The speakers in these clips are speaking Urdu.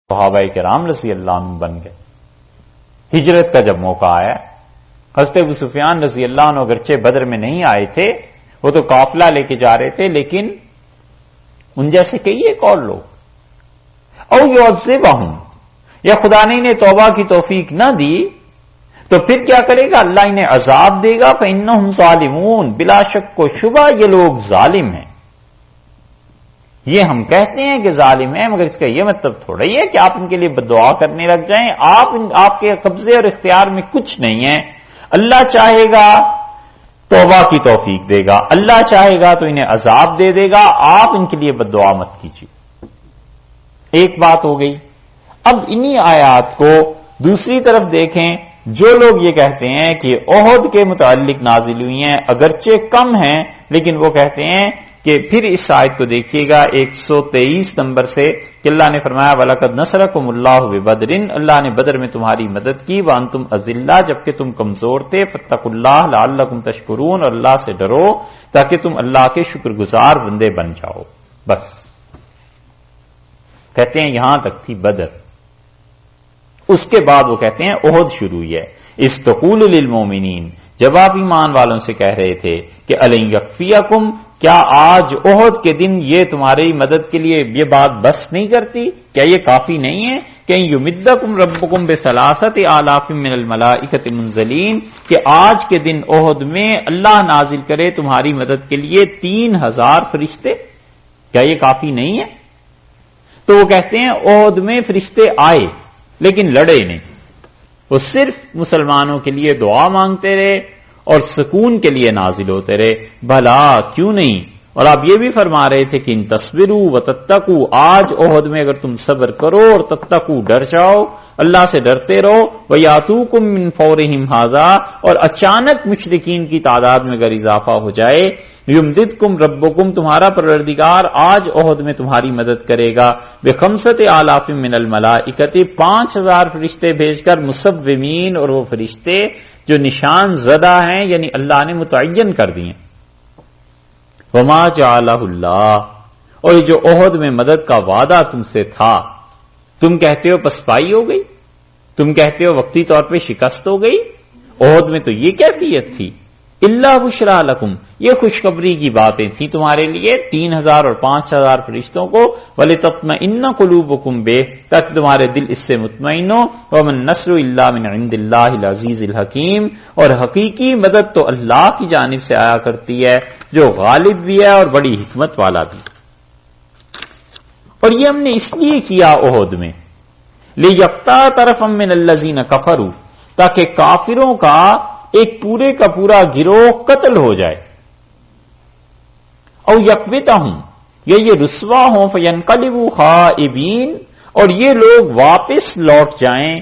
صحابہ کرام رضی اللہ عنہ بن گئے. ہجرت کا جب موقع آیا، حضرت ابو سفیان رضی اللہ عنہ اگرچہ بدر میں نہیں آئے تھے، وہ تو قافلہ لے کے جا رہے تھے، لیکن ان جیسے کئی ایک اور لوگ، او یعذبہم، یا خدا نے انہیں توبہ کی توفیق نہ دی تو پھر کیا کرے گا؟ اللہ انہیں عذاب دے گا. فإنہم ظالمون، بلا شک و شبہ یہ لوگ ظالم ہیں. یہ ہم کہتے ہیں کہ ظالم ہیں، مگر اس کا یہ مطلب تھوڑا ہی ہے کہ آپ ان کے لیے بددعا کرنے لگ جائیں. آپ کے قبضے اور اختیار میں کچھ نہیں ہے. اللہ چاہے گا توبہ کی توفیق دے گا، اللہ چاہے گا تو انہیں عذاب دے دے گا. آپ ان کے لیے بددعا مت کیجیے. ایک بات ہو گئی. اب انہی آیات کو دوسری طرف دیکھیں. جو لوگ یہ کہتے ہیں کہ احد کے متعلق نازل ہوئی ہیں، اگرچہ کم ہیں، لیکن وہ کہتے ہیں کہ پھر اس آیت کو دیکھیے گا 123 نمبر سے کہ اللہ نے فرمایا وَلَقَدْ نَصَرَكُمُ اللَّهُ بِبَدْرٍ، اللہ نے بدر میں تمہاری مدد کی، وَأَنْتُمْ أَذِلَّةٌ، جبکہ تم کمزور تھے، فَاتَّقُوا اللَّهَ لَعَلَّكُمْ تَشْكُرُونَ، اور اللہ سے ڈرو تاکہ تم اللہ کے شکر گزار بندے بن جاؤ. بس کہتے ہیں یہاں تک تھی بدر. اس کے بعد وہ کہتے ہیں احد شروع ہوئی ہے. استقول للمومنین، جب آپ ایمان والوں سے کہہ رہے تھے کہ الن یکفیکم، کیا آج احد کے دن یہ تمہاری مدد کے لیے یہ بات بس نہیں کرتی؟ کیا یہ کافی نہیں ہے کہ یمدکم ربکم بثلاثۃ آلاف من الملائکۃ منزلین، کہ آج کے دن احد میں اللہ نازل کرے تمہاری مدد کے لیے 3000 فرشتے؟ کیا یہ کافی نہیں ہے؟ تو وہ کہتے ہیں احد میں فرشتے آئے لیکن لڑے نہیں، وہ صرف مسلمانوں کے لیے دعا مانگتے رہے اور سکون کے لیے نازل ہوتے رہے. بھلا کیوں نہیں؟ اور آپ یہ بھی فرما رہے تھے کہ ان تصبروا وتتقوا، آج احد میں اگر تم صبر کرو اور تتقوا ڈر جاؤ، اللہ سے ڈرتے رہو، وَيَأْتُوكُم مِّن فَوْرِهِمْ هَٰذَا، اور اچانک مشرکین کی تعداد میں اگر اضافہ ہو جائے، یمددکم ربکم، تمہارا پروردگار آج احد میں تمہاری مدد کرے گا، بخمسۃ آلاف من الملائکۃ، 5000 فرشتے بھیج کر، مصومین، اور وہ فرشتے جو نشان زدہ ہیں، یعنی اللہ نے متعین کر دیے. وما جعلہ اللہ، اور یہ جو احد میں مدد کا وعدہ تم سے تھا، تم کہتے ہو پسپائی ہو گئی، تم کہتے ہو وقتی طور پہ شکست ہو گئی. احد میں تو یہ کیفیت تھی. اللہ بشرا لکم، یہ خوشخبری کی باتیں تھیں تمہارے لیے 3000 اور 5000 فرشتوں کو، وَلِتَطْمَئِنَّ قُلُوبُكُمْ بِهِ، تاکہ تمہارے دل اس سے مطمئن ہو. وَمَن نَّصْرُ إِلَّا مِنْ عِندِ اللَّهِ الْعَزِيزِ الْحَكِيمِ، اور حقیقی مدد تو اللہ کی جانب سے آیا کرتی ہے جو غالب بھی ہے اور بڑی حکمت والا بھی. اور یہ ہم نے اس لیے کیا احد میں، لِيَقْطَعَ طَرَفًا مِّنَ الَّذِينَ كَفَرُوا، تاکہ کافروں کا ایک پورے کا پورا گروہ قتل ہو جائے. او یکبتہم، یا یہ رسوا ہوں، فینقلبوا خائبین، اور یہ لوگ واپس لوٹ جائیں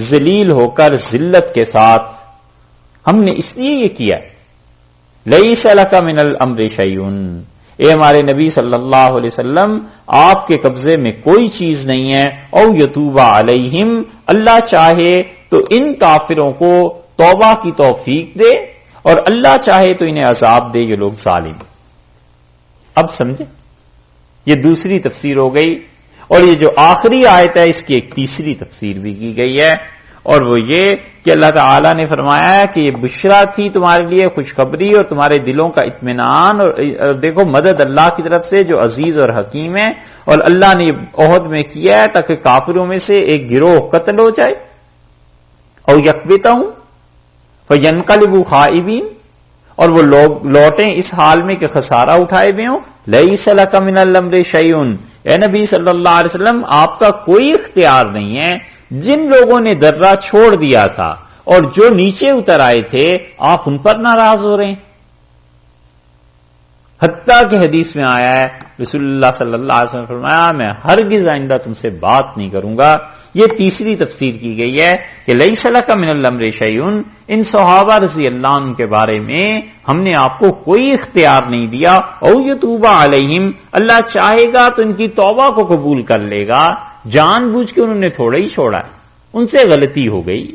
ذلیل ہو کر ذلت کے ساتھ. ہم نے اس لیے یہ کیا. لیس لک من الامر شیء، اے ہمارے نبی صلی اللہ علیہ وسلم، آپ کے قبضے میں کوئی چیز نہیں ہے. او یتوب علیہم، اللہ چاہے تو ان کافروں کو توبہ کی توفیق دے، اور اللہ چاہے تو انہیں عذاب دے، یہ لوگ ظالم. اب سمجھے، یہ دوسری تفسیر ہو گئی. اور یہ جو آخری آیت ہے اس کی ایک تیسری تفسیر بھی کی گئی ہے، اور وہ یہ کہ اللہ تعالی نے فرمایا ہے کہ یہ بشرا تھی تمہارے لیے، خوشخبری اور تمہارے دلوں کا اطمینان. اور دیکھو مدد اللہ کی طرف سے جو عزیز اور حکیم ہے، اور اللہ نے احد میں کیا ہے تاکہ کافروں میں سے ایک گروہ قتل ہو جائے. اور یکبتہم فینقلبوا خائبین، اور وہ لوگ لوٹیں اس حال میں کہ خسارہ اٹھائے ہوئے ہوں. لیس لک من الامر شیء، اے نبی صلی اللہ علیہ وسلم آپ کا کوئی اختیار نہیں ہے. جن لوگوں نے درہ چھوڑ دیا تھا اور جو نیچے اتر آئے تھے، آپ ان پر ناراض ہو رہے ہیں. حتیٰ کہ حدیث میں آیا ہے، رسول اللہ صلی اللہ علیہ وسلم نے فرمایا میں ہرگز آئندہ تم سے بات نہیں کروں گا. یہ تیسری تفسیر کی گئی ہے کہ لیس لک من الامر شیء، ان صحابہ رضی اللہ عنہ کے بارے میں ہم نے آپ کو کوئی اختیار نہیں دیا. او یتوب علیہم، اللہ چاہے گا تو ان کی توبہ کو قبول کر لے گا. جان بوجھ کے انہوں نے تھوڑا ہی چھوڑا ہے، ان سے غلطی ہو گئی،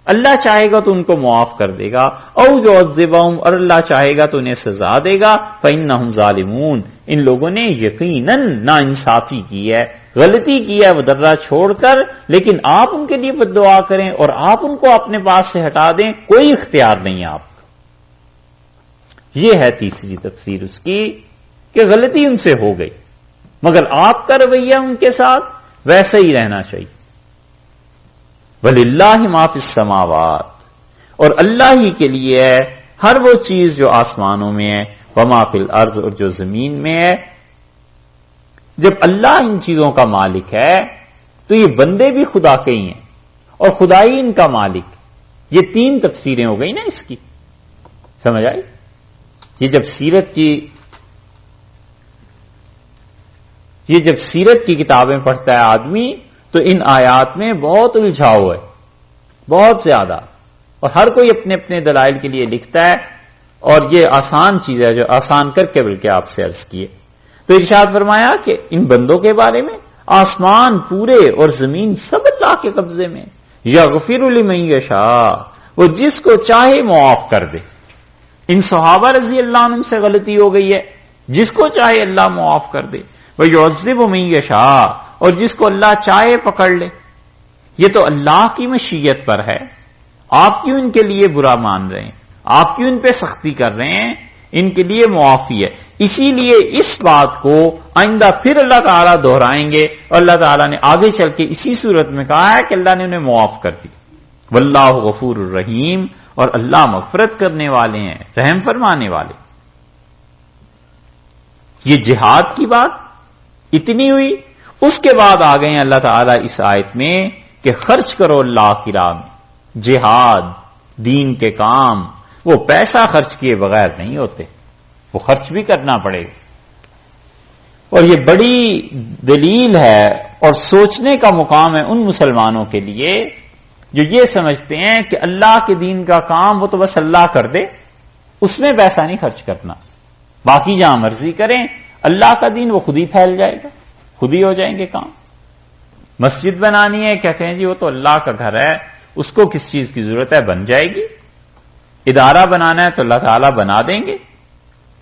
اللہ چاہے گا تو ان کو معاف کر دے گا. او یعذبہم، اور اللہ چاہے گا تو انہیں سزا دے گا. فإنہم ظالمون، ان لوگوں نے یقیناً ناانصافی کی ہے، غلطی کی ہے وہ درہ چھوڑ کر، لیکن آپ ان کے لیے بد دعا کریں اور آپ ان کو اپنے پاس سے ہٹا دیں، کوئی اختیار نہیں ہے آپ کا۔ یہ ہے تیسری تفسیر اس کی کہ غلطی ان سے ہو گئی، مگر آپ کا رویہ ان کے ساتھ ویسا ہی رہنا چاہیے۔ وَلِلَّهِ مَا فِي السَّمَاوَاتِ، اور اللہ ہی کے لیے ہے ہر وہ چیز جو آسمانوں میں ہے، وَمَا فِي الْأَرْضِ، اور جو زمین میں ہے۔ جب اللہ ان چیزوں کا مالک ہے تو یہ بندے بھی خدا کے ہی ہیں اور خدائی ان کا مالک۔ یہ تین تفسیریں ہو گئی نا اس کی، سمجھ آئی؟ یہ جب سیرت کی کتابیں پڑھتا ہے آدمی تو ان آیات میں بہت الجھاؤ ہے، بہت زیادہ، اور ہر کوئی اپنے اپنے دلائل کے لیے لکھتا ہے، اور یہ آسان چیز ہے جو آسان کر کے بلکہ آپ سے عرض کیے۔ تو ارشاد فرمایا کہ ان بندوں کے بارے میں آسمان پورے اور زمین سب اللہ کے قبضے میں، یغفر لمن یشاء، وہ جس کو چاہے معاف کر دے۔ ان صحابہ رضی اللہ عنہم سے غلطی ہو گئی ہے، جس کو چاہے اللہ معاف کر دے، وَيُعَذِّبُ مَن یشاء، اور جس کو اللہ چاہے پکڑ لے۔ یہ تو اللہ کی مشیت پر ہے، آپ کیوں ان کے لیے برا مان رہے ہیں، آپ کیوں ان پہ سختی کر رہے ہیں؟ ان کے لیے معافی ہے۔ اسی لیے اس بات کو آئندہ پھر اللہ تعالیٰ دہرائیں گے، اور اللہ تعالیٰ نے آگے چل کے اسی صورت میں کہا ہے کہ اللہ نے انہیں معاف کر دی۔ واللہ غفور الرحیم، اور اللہ مغفرت کرنے والے ہیں، رحم فرمانے والے۔ یہ جہاد کی بات اتنی ہوئی، اس کے بعد آ گئے ہیں اللہ تعالیٰ اس آیت میں کہ خرچ کرو اللہ کی راہ میں۔ جہاد، دین کے کام، وہ پیسہ خرچ کیے بغیر نہیں ہوتے، وہ خرچ بھی کرنا پڑے گا۔ اور یہ بڑی دلیل ہے اور سوچنے کا مقام ہے ان مسلمانوں کے لیے جو یہ سمجھتے ہیں کہ اللہ کے دین کا کام وہ تو بس اللہ کر دے، اس میں پیسہ نہیں خرچ کرنا، باقی جہاں مرضی کریں، اللہ کا دین وہ خود ہی پھیل جائے گا، خود ہی ہو جائیں گے کام۔ مسجد بنانی ہے، کہتے ہیں جی وہ تو اللہ کا گھر ہے، اس کو کس چیز کی ضرورت ہے، بن جائے گی۔ ادارہ بنانا ہے تو اللہ تعالیٰ بنا دیں گے۔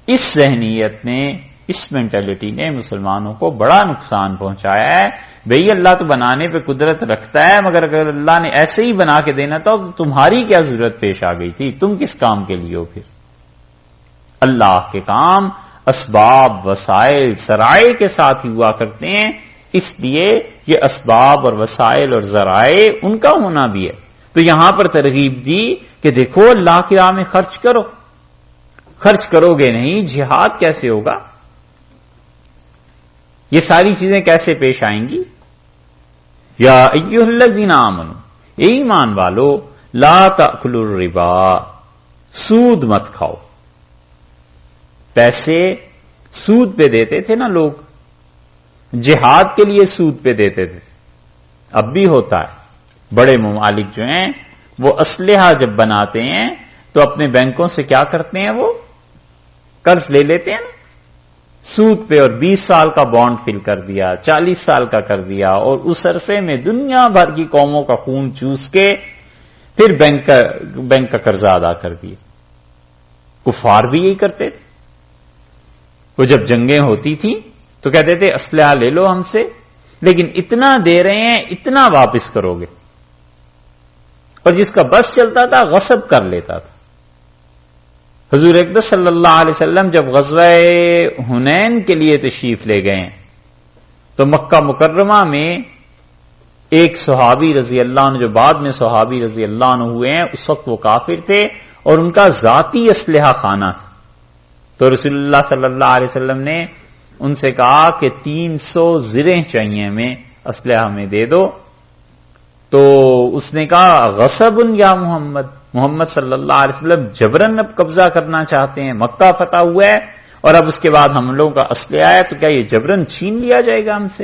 اس ذہنیت نے، اس مینٹلٹی نے مسلمانوں کو بڑا نقصان پہنچایا ہے۔ بھئی اللہ تو بنانے پہ قدرت رکھتا ہے، مگر اگر اللہ نے ایسے ہی بنا کے دینا تو تمہاری کیا ضرورت پیش آ گئی تھی، تم کس کام کے لیے ہو پھر؟ اللہ کے کام اسباب، وسائل، ذرائع کے ساتھ ہی ہوا کرتے ہیں، اس لیے یہ اسباب اور وسائل اور ذرائع ان کا ہونا بھی ہے۔ تو یہاں پر ترغیب دی کہ دیکھو اللہ کی راہ میں خرچ کرو، خرچ کرو گے نہیں جہاد کیسے ہوگا؟ یہ ساری چیزیں کیسے پیش آئیں گی؟ یا ایھا الذین آمنوا، اے ایمان والو، لا تأکلوا الربا، سود مت کھاؤ۔ پیسے سود پہ دیتے تھے نا لوگ، جہاد کے لیے سود پہ دیتے تھے، اب بھی ہوتا ہے۔ بڑے ممالک جو ہیں وہ اسلحہ جب بناتے ہیں تو اپنے بینکوں سے کیا کرتے ہیں، وہ قرض لے لیتے ہیں نا سود پہ، اور 20 سال کا بانڈ فل کر دیا، 40 سال کا کر دیا، اور اس عرصے میں دنیا بھر کی قوموں کا خون چوس کے پھر بینک کا قرضہ ادا کر دیا۔ کفار بھی یہی کرتے تھے، وہ جب جنگیں ہوتی تھیں تو کہتے تھے اسلحہ لے لو ہم سے، لیکن اتنا دے رہے ہیں، اتنا واپس کرو گے، اور جس کا بس چلتا تھا غصب کر لیتا تھا۔ حضور اقدس صلی اللہ علیہ وسلم جب غزوہ حنین کے لیے تشریف لے گئے تو مکہ مکرمہ میں ایک صحابی رضی اللہ عنہ جو بعد میں صحابی رضی اللہ عنہ ہوئے ہیں، اس وقت وہ کافر تھے اور ان کا ذاتی اسلحہ خانہ تھا۔ تو رسول اللہ صلی اللہ علیہ وسلم نے ان سے کہا کہ 300 زریں چاہیے ہمیں، اسلحہ ہمیں دے دو۔ تو اس نے کہا غصب یا محمد صلی اللہ علیہ وسلم جبرن اب قبضہ کرنا چاہتے ہیں، مکہ فتح ہوا ہے اور اب اس کے بعد ہم لوگوں کا اسلحہ ہے، تو کیا یہ جبرن چھین لیا جائے گا ہم سے؟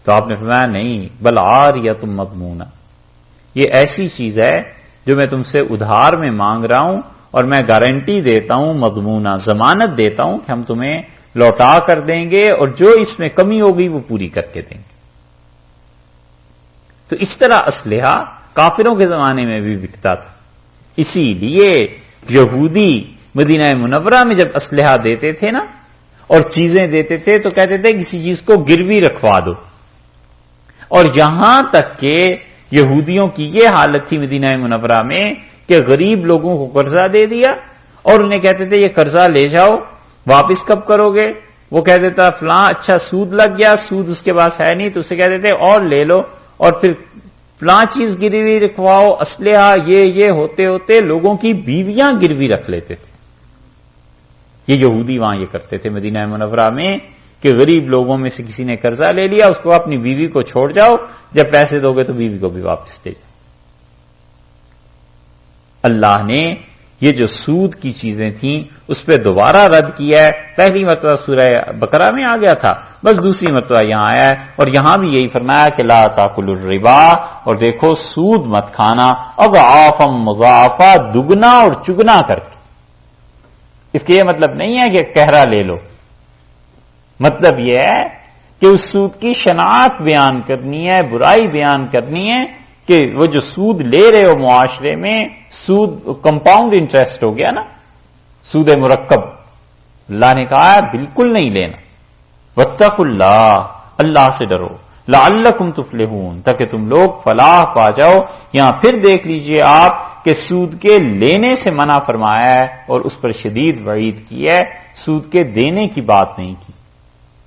تو آپ نے فرمایا نہیں، بل عاریۃ مضمونہ، یہ ایسی چیز ہے جو میں تم سے ادھار میں مانگ رہا ہوں اور میں گارنٹی دیتا ہوں، مضمونہ ضمانت دیتا ہوں کہ ہم تمہیں لوٹا کر دیں گے اور جو اس میں کمی ہوگی وہ پوری کر کے دیں گے۔ تو اس طرح اسلحہ کافروں کے زمانے میں بھی بکتا تھا، اسی لیے یہودی مدینہ منورہ میں جب اسلحہ دیتے تھے نا اور چیزیں دیتے تھے تو کہتے تھے کسی چیز کو گروی رکھوا دو، اور یہاں تک کہ یہودیوں کی یہ حالت تھی مدینہ منورہ میں کہ غریب لوگوں کو قرضہ دے دیا اور انہیں کہتے تھے یہ قرضہ لے جاؤ، واپس کب کرو گے؟ وہ کہہ دیتا فلاں اچھا سود لگ گیا، سود اس کے پاس ہے نہیں، تو اسے کہتے تھے اور لے لو، اور پھر فلاں چیز گروی رکھواؤ، اسلحہ یہ ہوتے ہوتے لوگوں کی بیویاں گروی رکھ لیتے تھے۔ یہ یہودی وہاں یہ کرتے تھے مدینہ منورہ میں کہ غریب لوگوں میں سے کسی نے قرضہ لے لیا، اس کو اپنی بیوی کو چھوڑ جاؤ، جب پیسے دو گے تو بیوی کو بھی واپس دے جاؤ۔ اللہ نے یہ جو سود کی چیزیں تھیں اس پہ دوبارہ رد کیا ہے۔ پہلی مرتبہ سورہ بقرہ میں آ گیا تھا، بس دوسری مرتبہ یہاں آیا ہے، اور یہاں بھی یہی فرمایا کہ لا تاکلوا الربا، اور دیکھو سود مت کھانا، اضعافا مضاعفا، دگنا اور چگنا کر کے۔ اس کے یہ مطلب نہیں ہے کہ کہرا لے لو، مطلب یہ ہے کہ اس سود کی شناخت بیان کرنی ہے، برائی بیان کرنی ہے کہ وہ جو سود لے رہے ہو معاشرے میں، سود کمپاؤنڈ انٹرسٹ ہو گیا نا، سود مرکب، اللہ نے کہا ہے بالکل نہیں لینا۔ واتقوا اللہ، اللہ سے ڈرو، لعلکم تفلحون، تاکہ تم لوگ فلاح پا جاؤ۔ یہاں پھر دیکھ لیجئے آپ کہ سود کے لینے سے منع فرمایا ہے اور اس پر شدید وعید کی ہے، سود کے دینے کی بات نہیں کی،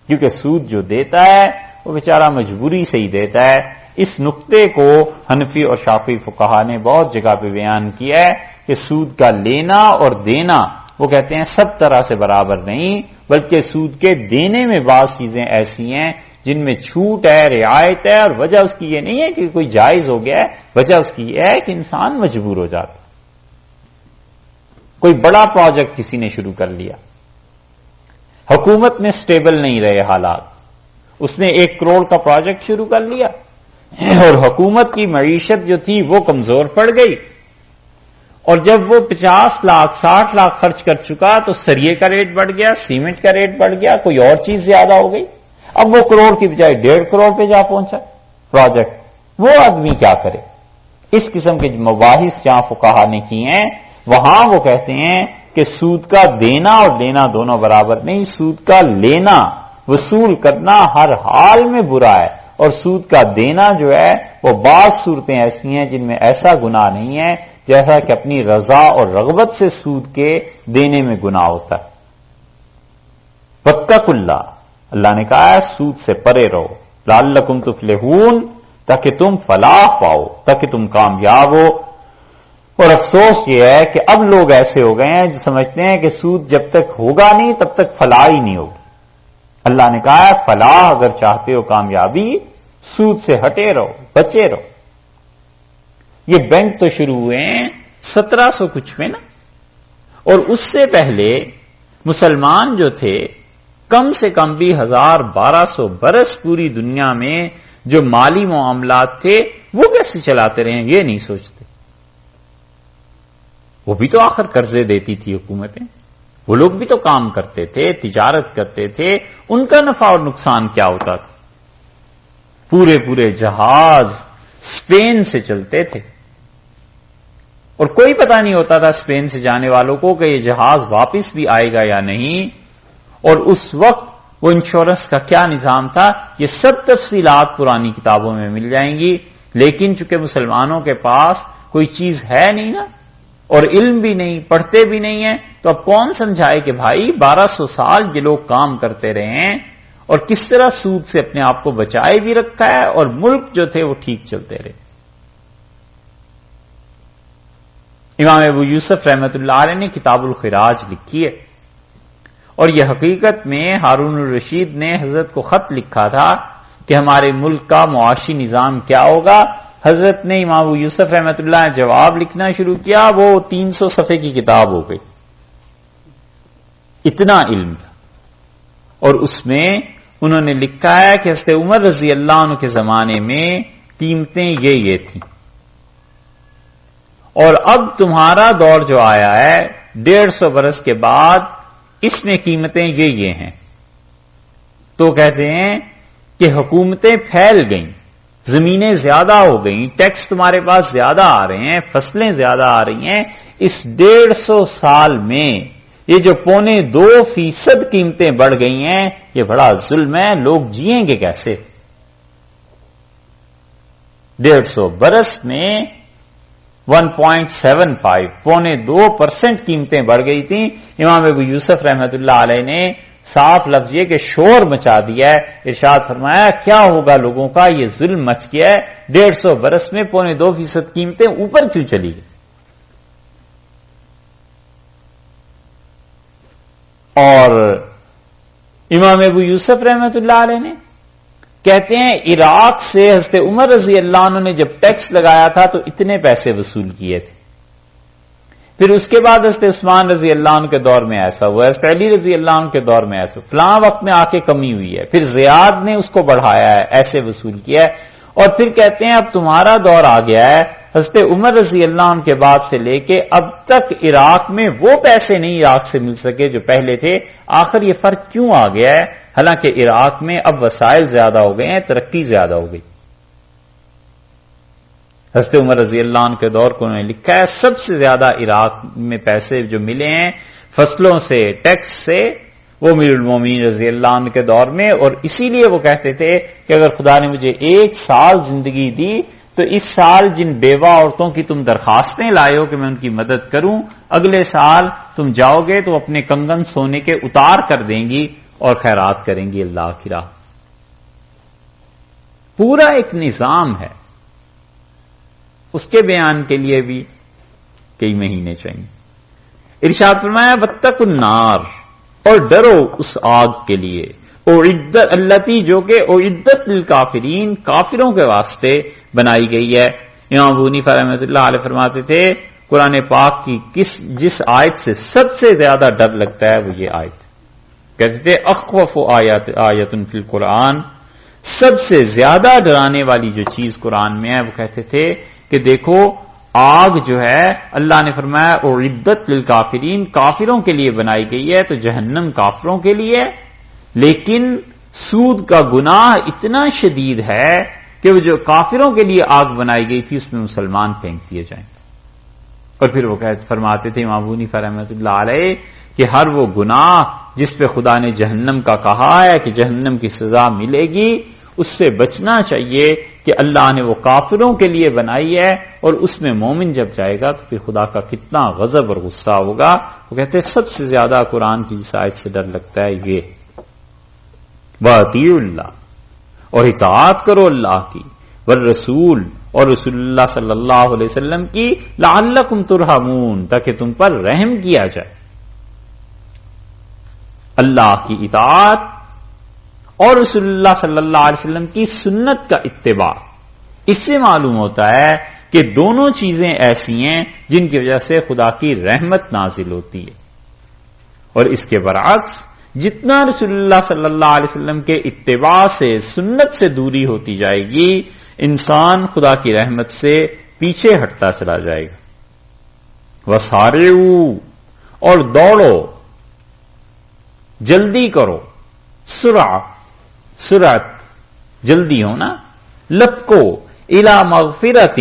کیونکہ سود جو دیتا ہے وہ بیچارہ مجبوری سے ہی دیتا ہے۔ اس نقطے کو حنفی اور شافعی فقہا نے بہت جگہ پہ بیان کیا ہے کہ سود کا لینا اور دینا، وہ کہتے ہیں سب طرح سے برابر نہیں، بلکہ سود کے دینے میں بعض چیزیں ایسی ہیں جن میں چھوٹ ہے، رعایت ہے، اور وجہ اس کی یہ نہیں ہے کہ کوئی جائز ہو گیا ہے، وجہ اس کی یہ ہے کہ انسان مجبور ہو جاتا۔ کوئی بڑا پروجیکٹ کسی نے شروع کر لیا، حکومت میں سٹیبل نہیں رہے حالات، اس نے 1 کروڑ کا پروجیکٹ شروع کر لیا اور حکومت کی معیشت جو تھی وہ کمزور پڑ گئی، اور جب وہ 50 لاکھ 60 لاکھ خرچ کر چکا تو سریے کا ریٹ بڑھ گیا، سیمنٹ کا ریٹ بڑھ گیا، کوئی اور چیز زیادہ ہو گئی، اب وہ کروڑ کی بجائے 1.5 کروڑ پہ جا پہنچا پروجیکٹ، وہ آدمی کیا کرے؟ اس قسم کے مباحث جہاں فقہا نے کی ہیں وہاں وہ کہتے ہیں کہ سود کا دینا اور لینا دونوں برابر نہیں، سود کا لینا وصول کرنا ہر حال میں برا ہے، اور سود کا دینا جو ہے وہ بعض صورتیں ایسی ہیں جن میں ایسا گناہ نہیں ہے جیسا کہ اپنی رضا اور رغبت سے سود کے دینے میں گناہ ہوتا ہے۔ واتقوا اللہ، اللہ نے کہا ہے سود سے پرے رہو، لعلکم تفلحون، تاکہ تم فلاح پاؤ، تاکہ تم کامیاب ہو۔ اور افسوس یہ ہے کہ اب لوگ ایسے ہو گئے ہیں جو سمجھتے ہیں کہ سود جب تک ہوگا نہیں تب تک فلاح ہی نہیں ہوگی۔ اللہ نے کہا ہے فلاح اگر چاہتے ہو کامیابی، سود سے ہٹے رہو، بچے رہو۔ یہ بینک تو شروع ہوئے ہیں 1700 کچھ میں نا، اور اس سے پہلے مسلمان جو تھے کم سے کم بھی 1200 برس پوری دنیا میں جو مالی معاملات تھے وہ کیسے چلاتے رہے ہیں یہ نہیں سوچتے۔ وہ بھی تو آخر قرضے دیتی تھی حکومتیں، وہ لوگ بھی تو کام کرتے تھے، تجارت کرتے تھے، ان کا نفع اور نقصان کیا ہوتا تھا؟ پورے جہاز اسپین سے چلتے تھے اور کوئی پتہ نہیں ہوتا تھا اسپین سے جانے والوں کو کہ یہ جہاز واپس بھی آئے گا یا نہیں، اور اس وقت وہ انشورنس کا کیا نظام تھا، یہ سب تفصیلات پرانی کتابوں میں مل جائیں گی، لیکن چونکہ مسلمانوں کے پاس کوئی چیز ہے نہیں نا، اور علم بھی نہیں، پڑھتے بھی نہیں ہیں، تو اب کون سمجھائے کہ بھائی 1200 سال یہ لوگ کام کرتے رہے ہیں اور کس طرح سود سے اپنے آپ کو بچائے بھی رکھا ہے اور ملک جو تھے وہ ٹھیک چلتے رہے۔ امام ابو یوسف رحمۃ اللہ علیہ نے کتاب الخراج لکھی ہے، اور یہ حقیقت میں ہارون الرشید نے حضرت کو خط لکھا تھا کہ ہمارے ملک کا معاشی نظام کیا ہوگا۔ حضرت نے امام ابو یوسف رحمۃ اللہ نے جواب لکھنا شروع کیا، وہ 300 صفحے کی کتاب ہو گئی، اتنا علم تھا۔ اور اس میں انہوں نے لکھا ہے کہ حضرت عمر رضی اللہ عنہ کے زمانے میں قیمتیں یہ تھیں، اور اب تمہارا دور جو آیا ہے 150 برس کے بعد اس میں قیمتیں یہ ہیں۔ تو کہتے ہیں کہ حکومتیں پھیل گئیں، زمینیں زیادہ ہو گئیں، ٹیکس تمہارے پاس زیادہ آ رہے ہیں، فصلیں زیادہ آ رہی ہیں، اس 150 سال میں یہ جو 2.25% قیمتیں بڑھ گئی ہیں، یہ بڑا ظلم ہے، لوگ جئیں گے کیسے؟ 150 برس میں 1.75 2% قیمتیں بڑھ گئی تھیں. امام ابو یوسف رحمت اللہ علیہ نے صاف لفظ یہ کہ شور مچا دیا ہے. ارشاد فرمایا کیا ہوگا لوگوں کا, یہ ظلم مچ گیا ہے, 150 برس میں 2.25% قیمتیں اوپر کیوں چلی گئی. اور امام ابو یوسف رحمت اللہ علیہ نے کہتے ہیں عراق سے حضرت عمر رضی اللہ عنہ نے جب ٹیکس لگایا تھا تو اتنے پیسے وصول کیے تھے. پھر اس کے بعد حضرت عثمان رضی اللہ عنہ کے دور میں ایسا ہوا, حضرت علی رضی اللہ عنہ کے دور میں ایسا, فلاں وقت میں آ کے کمی ہوئی ہے, پھر زیاد نے اس کو بڑھایا ہے, ایسے وصول کیا ہے. اور پھر کہتے ہیں اب تمہارا دور آ گیا ہے, حضرت عمر رضی اللہ عنہ کے بعد سے لے کے اب تک عراق میں وہ پیسے نہیں عراق سے مل سکے جو پہلے تھے. آخر یہ فرق کیوں آ گیا ہے؟ حالانکہ عراق میں اب وسائل زیادہ ہو گئے ہیں, ترقی زیادہ ہو گئی. حضرت عمر رضی اللہ عنہ کے دور کو انہوں نے لکھا ہے سب سے زیادہ عراق میں پیسے جو ملے ہیں فصلوں سے, ٹیکس سے, وہ امیر المومنین رضی اللہ عنہ کے دور میں. اور اسی لیے وہ کہتے تھے کہ اگر خدا نے مجھے 1 سال زندگی دی تو اس سال جن بیوہ عورتوں کی تم درخواستیں لائے ہو کہ میں ان کی مدد کروں, اگلے سال تم جاؤ گے تو اپنے کنگن سونے کے اتار کر دیں گی اور خیرات کریں گی اللہ کی راہ. پورا ایک نظام ہے, اس کے بیان کے لیے بھی کئی مہینے چاہیے. ارشاد فرمایا واتقوا النار, اور ڈرو اس آگ کے لیے, اعدت التی جو کہ اعدت للکافرین, کافروں کے واسطے بنائی گئی ہے. امام ابو حنیفہ رحمۃ اللہ علیہ فرماتے تھے قرآن پاک کی جس آیت سے سب سے زیادہ ڈر لگتا ہے وہ یہ آیت. کہتے تھے اخوف آیت فی القرآن, سب سے زیادہ ڈرانے والی جو چیز قرآن میں ہے وہ کہتے تھے کہ دیکھو آگ جو ہے اللہ نے فرمایا اعدت للکافرین, کافروں کے لیے بنائی گئی ہے, تو جہنم کافروں کے لیے. لیکن سود کا گناہ اتنا شدید ہے کہ وہ جو کافروں کے لیے آگ بنائی گئی تھی اس میں مسلمان پھینک دیے جائیں. اور پھر وہ فرماتے تھے امام ابو حنیفہ رحمۃ اللہ علیہ کہ ہر وہ گناہ جس پہ خدا نے جہنم کا کہا ہے کہ جہنم کی سزا ملے گی, اس سے بچنا چاہیے کہ اللہ نے وہ کافروں کے لیے بنائی ہے, اور اس میں مومن جب جائے گا تو پھر خدا کا کتنا غضب اور غصہ ہوگا. وہ کہتے ہیں سب سے زیادہ قرآن کی جس آیت سے ڈر لگتا ہے یہ وَأَطِیعُوا اللہ, اور اطاعت کرو اللہ کی, والرسول, اور رسول اللہ صلی اللہ علیہ وسلم کی, لعلکم ترحمون, تاکہ تم پر رحم کیا جائے. اللہ کی اطاعت اور رسول اللہ صلی اللہ علیہ وسلم کی سنت کا اتباع, اس سے معلوم ہوتا ہے کہ دونوں چیزیں ایسی ہیں جن کی وجہ سے خدا کی رحمت نازل ہوتی ہے. اور اس کے برعکس جتنا رسول اللہ صلی اللہ علیہ وسلم کے اتباع سے, سنت سے دوری ہوتی جائے گی, انسان خدا کی رحمت سے پیچھے ہٹتا چلا جائے گا. وسارعوا, اور دوڑو, جلدی کرو, سرعت جلدی ہونا, لپکو, الی مغفرۃ,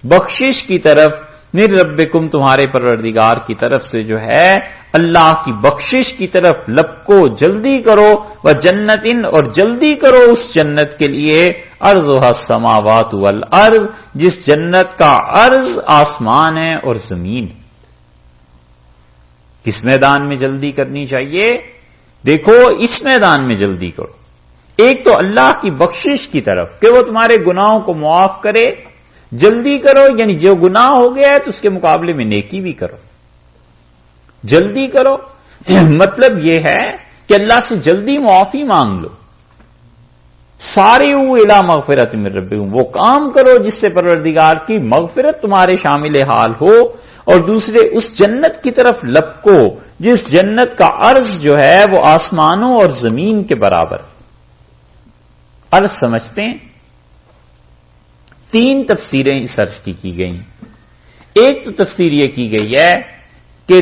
بخشش کی طرف, من ربکم, تمہارے پروردگار کی طرف سے جو ہے اللہ کی بخشش کی طرف لپکو, جلدی کرو, وجنۃ, اور جلدی کرو اس جنت کے لیے, عرضھا السماوات والارض, جس جنت کا عرض آسمان ہے اور زمین. کس میدان میں جلدی کرنی چاہیے؟ دیکھو اس میدان میں جلدی کرو. ایک تو اللہ کی بخشش کی طرف کہ وہ تمہارے گناہوں کو معاف کرے, جلدی کرو, یعنی جو گناہ ہو گیا ہے تو اس کے مقابلے میں نیکی بھی کرو, جلدی کرو. مطلب یہ ہے کہ اللہ سے جلدی معافی مانگ لو. سارعوا الی مغفرۃ من ربکم, وہ کام کرو جس سے پروردگار کی مغفرت تمہارے شامل حال ہو, اور دوسرے اس جنت کی طرف لپکو جس جنت کا عرض جو ہے وہ آسمانوں اور زمین کے برابر. عرض سمجھتے ہیں 3 تفسیریں اس عرض کی گئیں. ایک تو تفسیر یہ کی گئی ہے کہ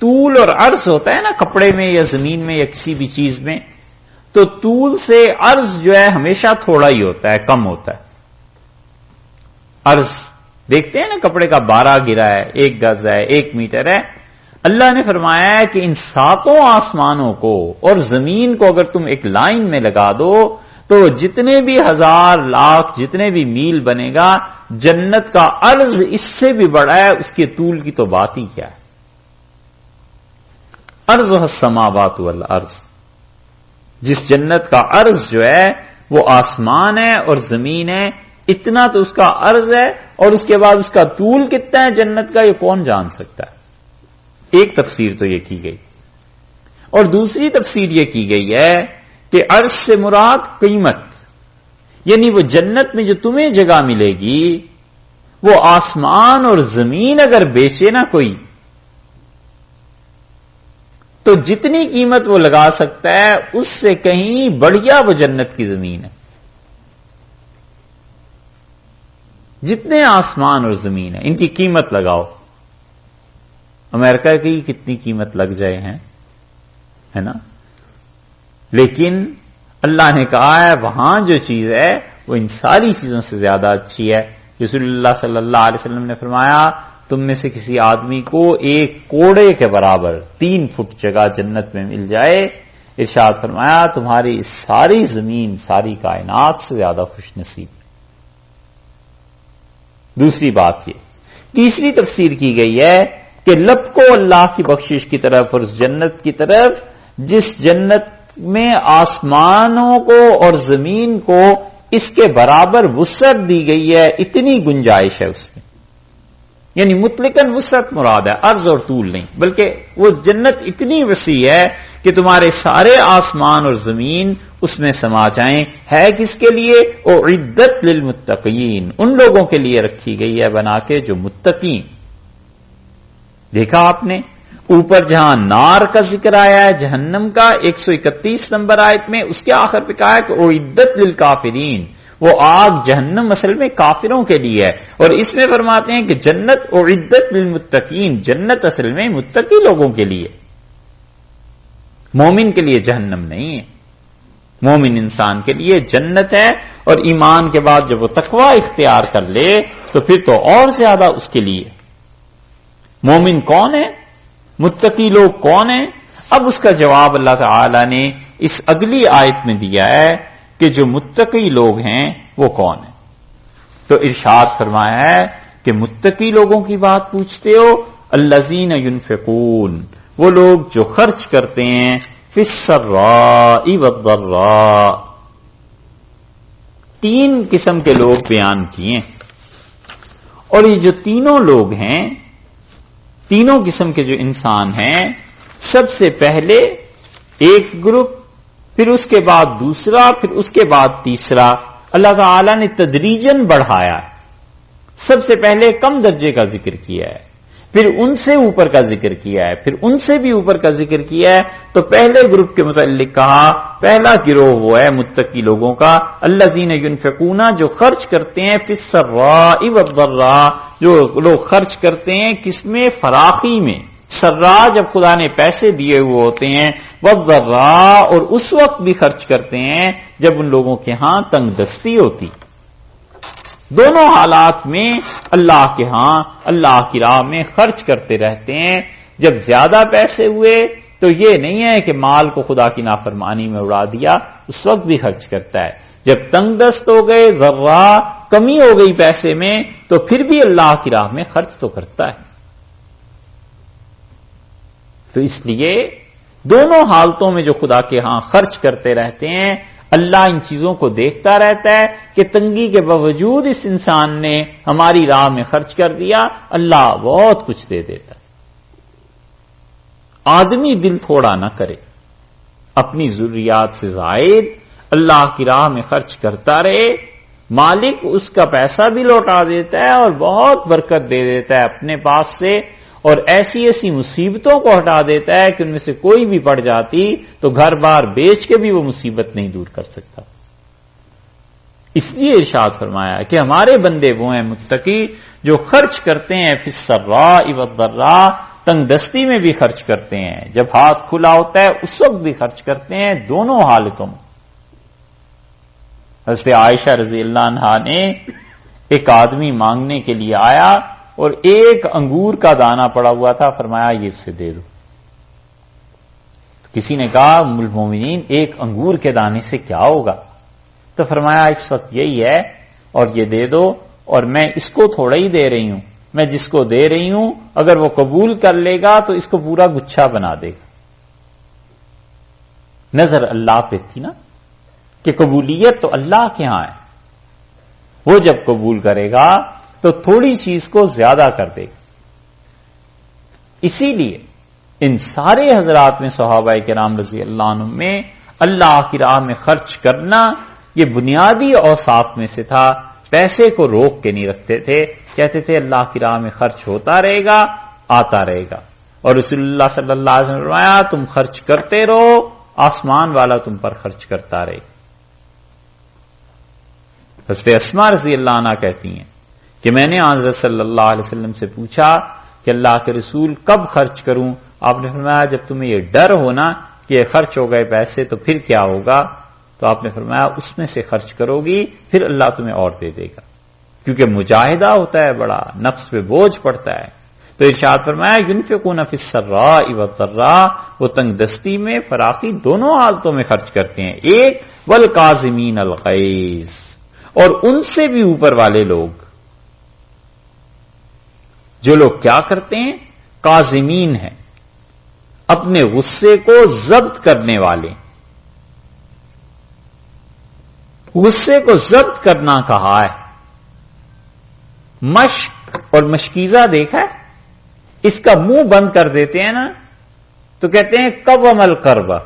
طول اور عرض ہوتا ہے نا کپڑے میں یا زمین میں یا کسی بھی چیز میں, تو طول سے عرض جو ہے ہمیشہ تھوڑا ہی ہوتا ہے, کم ہوتا ہے. عرض دیکھتے ہیں نا کپڑے کا 12 گرا ہے, 1 گز ہے, 1 میٹر ہے. اللہ نے فرمایا ہے کہ ان 7 آسمانوں کو اور زمین کو اگر تم ایک لائن میں لگا دو تو جتنے بھی ہزار لاکھ جتنے بھی میل بنے گا، جنت کا عرض اس سے بھی بڑا ہے، اس کے طول کی تو بات ہی کیا ہے۔ عرض السماوات والارض، جس جنت کا عرض جو ہے وہ آسمان ہے اور زمین ہے، اتنا تو اس کا عرض ہے، اور اس کے بعد اس کا طول کتنا ہے جنت کا، یہ کون جان سکتا ہے۔ ایک تفسیر تو یہ کی گئی، اور دوسری تفسیر یہ کی گئی ہے کہ عرض سے مراد قیمت، یعنی وہ جنت میں جو تمہیں جگہ ملے گی وہ آسمان اور زمین اگر بیچے نا کوئی، تو جتنی قیمت وہ لگا سکتا ہے اس سے کہیں بڑھیا وہ جنت کی زمین ہے۔ جتنے آسمان اور زمین ہے ان کی قیمت لگاؤ، امریکہ کی کتنی قیمت لگ جائے ہیں، ہے نا، لیکن اللہ نے کہا ہے وہاں جو چیز ہے وہ ان ساری چیزوں سے زیادہ اچھی ہے۔ رسول اللہ صلی اللہ علیہ وسلم نے فرمایا تم میں سے کسی آدمی کو ایک کوڑے کے برابر 3 فٹ جگہ جنت میں مل جائے، ارشاد فرمایا تمہاری اس ساری زمین ساری کائنات سے زیادہ خوش نصیب۔ دوسری بات یہ، تیسری تفسیر کی گئی ہے کہ لپکو اللہ کی بخشش کی طرف اور اس جنت کی طرف جس جنت میں آسمانوں کو اور زمین کو اس کے برابر وسعت دی گئی ہے، اتنی گنجائش ہے اس میں، یعنی مطلقاً وسعت مراد ہے، عرض اور طول نہیں، بلکہ وہ جنت اتنی وسیع ہے کہ تمہارے سارے آسمان اور زمین اس میں سما جائیں۔ ہے کس کے لیے؟ اعدت للمتقین، ان لوگوں کے لیے رکھی گئی ہے بنا کے جو متقین۔ دیکھا آپ نے اوپر جہاں نار کا ذکر آیا ہے جہنم کا 131 نمبر آیت میں، اس کے آخر پہ کہا ہے کہ اعدت للکافرین، وہ آگ جہنم اصل میں کافروں کے لیے ہے، اور اس میں فرماتے ہیں کہ جنت اعدت للمتقین، جنت اصل میں متقی لوگوں کے لیے، مومن کے لیے جہنم نہیں ہے۔ مومن انسان کے لیے جنت ہے، اور ایمان کے بعد جب وہ تقوی اختیار کر لے تو پھر تو اور زیادہ اس کے لیے۔ مومن کون ہے؟ متقی لوگ کون ہیں؟ اب اس کا جواب اللہ تعالی نے اس اگلی آیت میں دیا ہے کہ جو متقی لوگ ہیں وہ کون ہیں۔ تو ارشاد فرمایا ہے کہ متقی لوگوں کی بات پوچھتے ہو، الذین ینفقون، وہ لوگ جو خرچ کرتے ہیں، فی السراء والضراء، 3 قسم کے لوگ بیان کیے، اور یہ جو تینوں لوگ ہیں، تینوں قسم کے جو انسان ہیں، سب سے پہلے ایک گروپ، پھر اس کے بعد دوسرا، پھر اس کے بعد تیسرا، اللہ تعالی نے تدریجاً بڑھایا ہے۔ سب سے پہلے کم درجے کا ذکر کیا ہے، پھر ان سے اوپر کا ذکر کیا ہے، پھر ان سے بھی اوپر کا ذکر کیا ہے۔ تو پہلے گروپ کے متعلق کہا پہلا گروہ وہ ہے متقی لوگوں کا، الذین ینفقون، جو خرچ کرتے ہیں، فی السراء والضراء، جو لوگ خرچ کرتے ہیں کس میں؟ فراخی میں، سرا جب خدا نے پیسے دیے ہوئے ہوتے ہیں، والضراء، اور اس وقت بھی خرچ کرتے ہیں جب ان لوگوں کے ہاں تنگ دستی ہوتی۔ دونوں حالات میں اللہ کے ہاں اللہ کی راہ میں خرچ کرتے رہتے ہیں۔ جب زیادہ پیسے ہوئے تو یہ نہیں ہے کہ مال کو خدا کی نافرمانی میں اڑا دیا، اس وقت بھی خرچ کرتا ہے۔ جب تنگ دست ہو گئے، ذرہ کمی ہو گئی پیسے میں، تو پھر بھی اللہ کی راہ میں خرچ تو کرتا ہے۔ تو اس لیے دونوں حالتوں میں جو خدا کے ہاں خرچ کرتے رہتے ہیں، اللہ ان چیزوں کو دیکھتا رہتا ہے کہ تنگی کے باوجود اس انسان نے ہماری راہ میں خرچ کر دیا، اللہ بہت کچھ دے دیتا ہے۔ آدمی دل تھوڑا نہ کرے، اپنی ضروریات سے زائد اللہ کی راہ میں خرچ کرتا رہے، مالک اس کا پیسہ بھی لوٹا دیتا ہے اور بہت برکت دے دیتا ہے اپنے پاس سے، اور ایسی ایسی مصیبتوں کو ہٹا دیتا ہے کہ ان میں سے کوئی بھی پڑ جاتی تو گھر بار بیچ کے بھی وہ مصیبت نہیں دور کر سکتا۔ اس لیے ارشاد فرمایا کہ ہمارے بندے وہ ہیں متقی جو خرچ کرتے ہیں، فی السراء والضراء، تنگ دستی میں بھی خرچ کرتے ہیں، جب ہاتھ کھلا ہوتا ہے اس وقت بھی خرچ کرتے ہیں، دونوں حالتوں میں۔ حضرت عائشہ رضی اللہ عنہا نے ایک آدمی مانگنے کے لیے آیا اور ایک انگور کا دانہ پڑا ہوا تھا، فرمایا یہ اسے دے دو۔ کسی نے کہا ام المومنین ایک انگور کے دانے سے کیا ہوگا؟ تو فرمایا اس وقت یہی ہے اور یہ دے دو، اور میں اس کو تھوڑا ہی دے رہی ہوں، میں جس کو دے رہی ہوں اگر وہ قبول کر لے گا تو اس کو پورا گچھا بنا دے گا۔ نظر اللہ پہ تھی نا کہ قبولیت تو اللہ کے ہاں ہے، وہ جب قبول کرے گا تو تھوڑی چیز کو زیادہ کر دے گا۔ اسی لیے ان سارے حضرات میں صحابہ کرام رضی اللہ عنہ میں اللہ کی راہ میں خرچ کرنا یہ بنیادی اوصاف میں سے تھا۔ پیسے کو روک کے نہیں رکھتے تھے، کہتے تھے اللہ کی راہ میں خرچ ہوتا رہے گا، آتا رہے گا، اور رسول اللہ صلی اللہ علیہ وسلم نے فرمایا تم خرچ کرتے رہو، آسمان والا تم پر خرچ کرتا رہے۔ حضرت اسماء رضی اللہ عنہ کہتی ہیں کہ میں نے حضرت صلی اللہ علیہ وسلم سے پوچھا کہ اللہ کے رسول کب خرچ کروں؟ آپ نے فرمایا جب تمہیں یہ ڈر ہونا کہ یہ خرچ ہو گئے پیسے تو پھر کیا ہوگا، تو آپ نے فرمایا اس میں سے خرچ کرو گی پھر اللہ تمہیں اور دے دے گا، کیونکہ مجاہدہ ہوتا ہے بڑا، نفس پہ بوجھ پڑتا ہے۔ تو ارشاد فرمایا ينفقون في السراء والضراء، وہ تنگ دستی میں فراخی دونوں حالتوں میں خرچ کرتے ہیں۔ ایک والکاظمین الغیظ، اور ان سے بھی اوپر والے لوگ جو لوگ کیا کرتے ہیں، کاظمین ہیں، اپنے غصے کو ضبط کرنے والے۔ غصے کو ضبط کرنا کہا ہے، مشق اور مشکیزہ دیکھا ہے، اس کا منہ بند کر دیتے ہیں نا تو کہتے ہیں کب عمل کربا،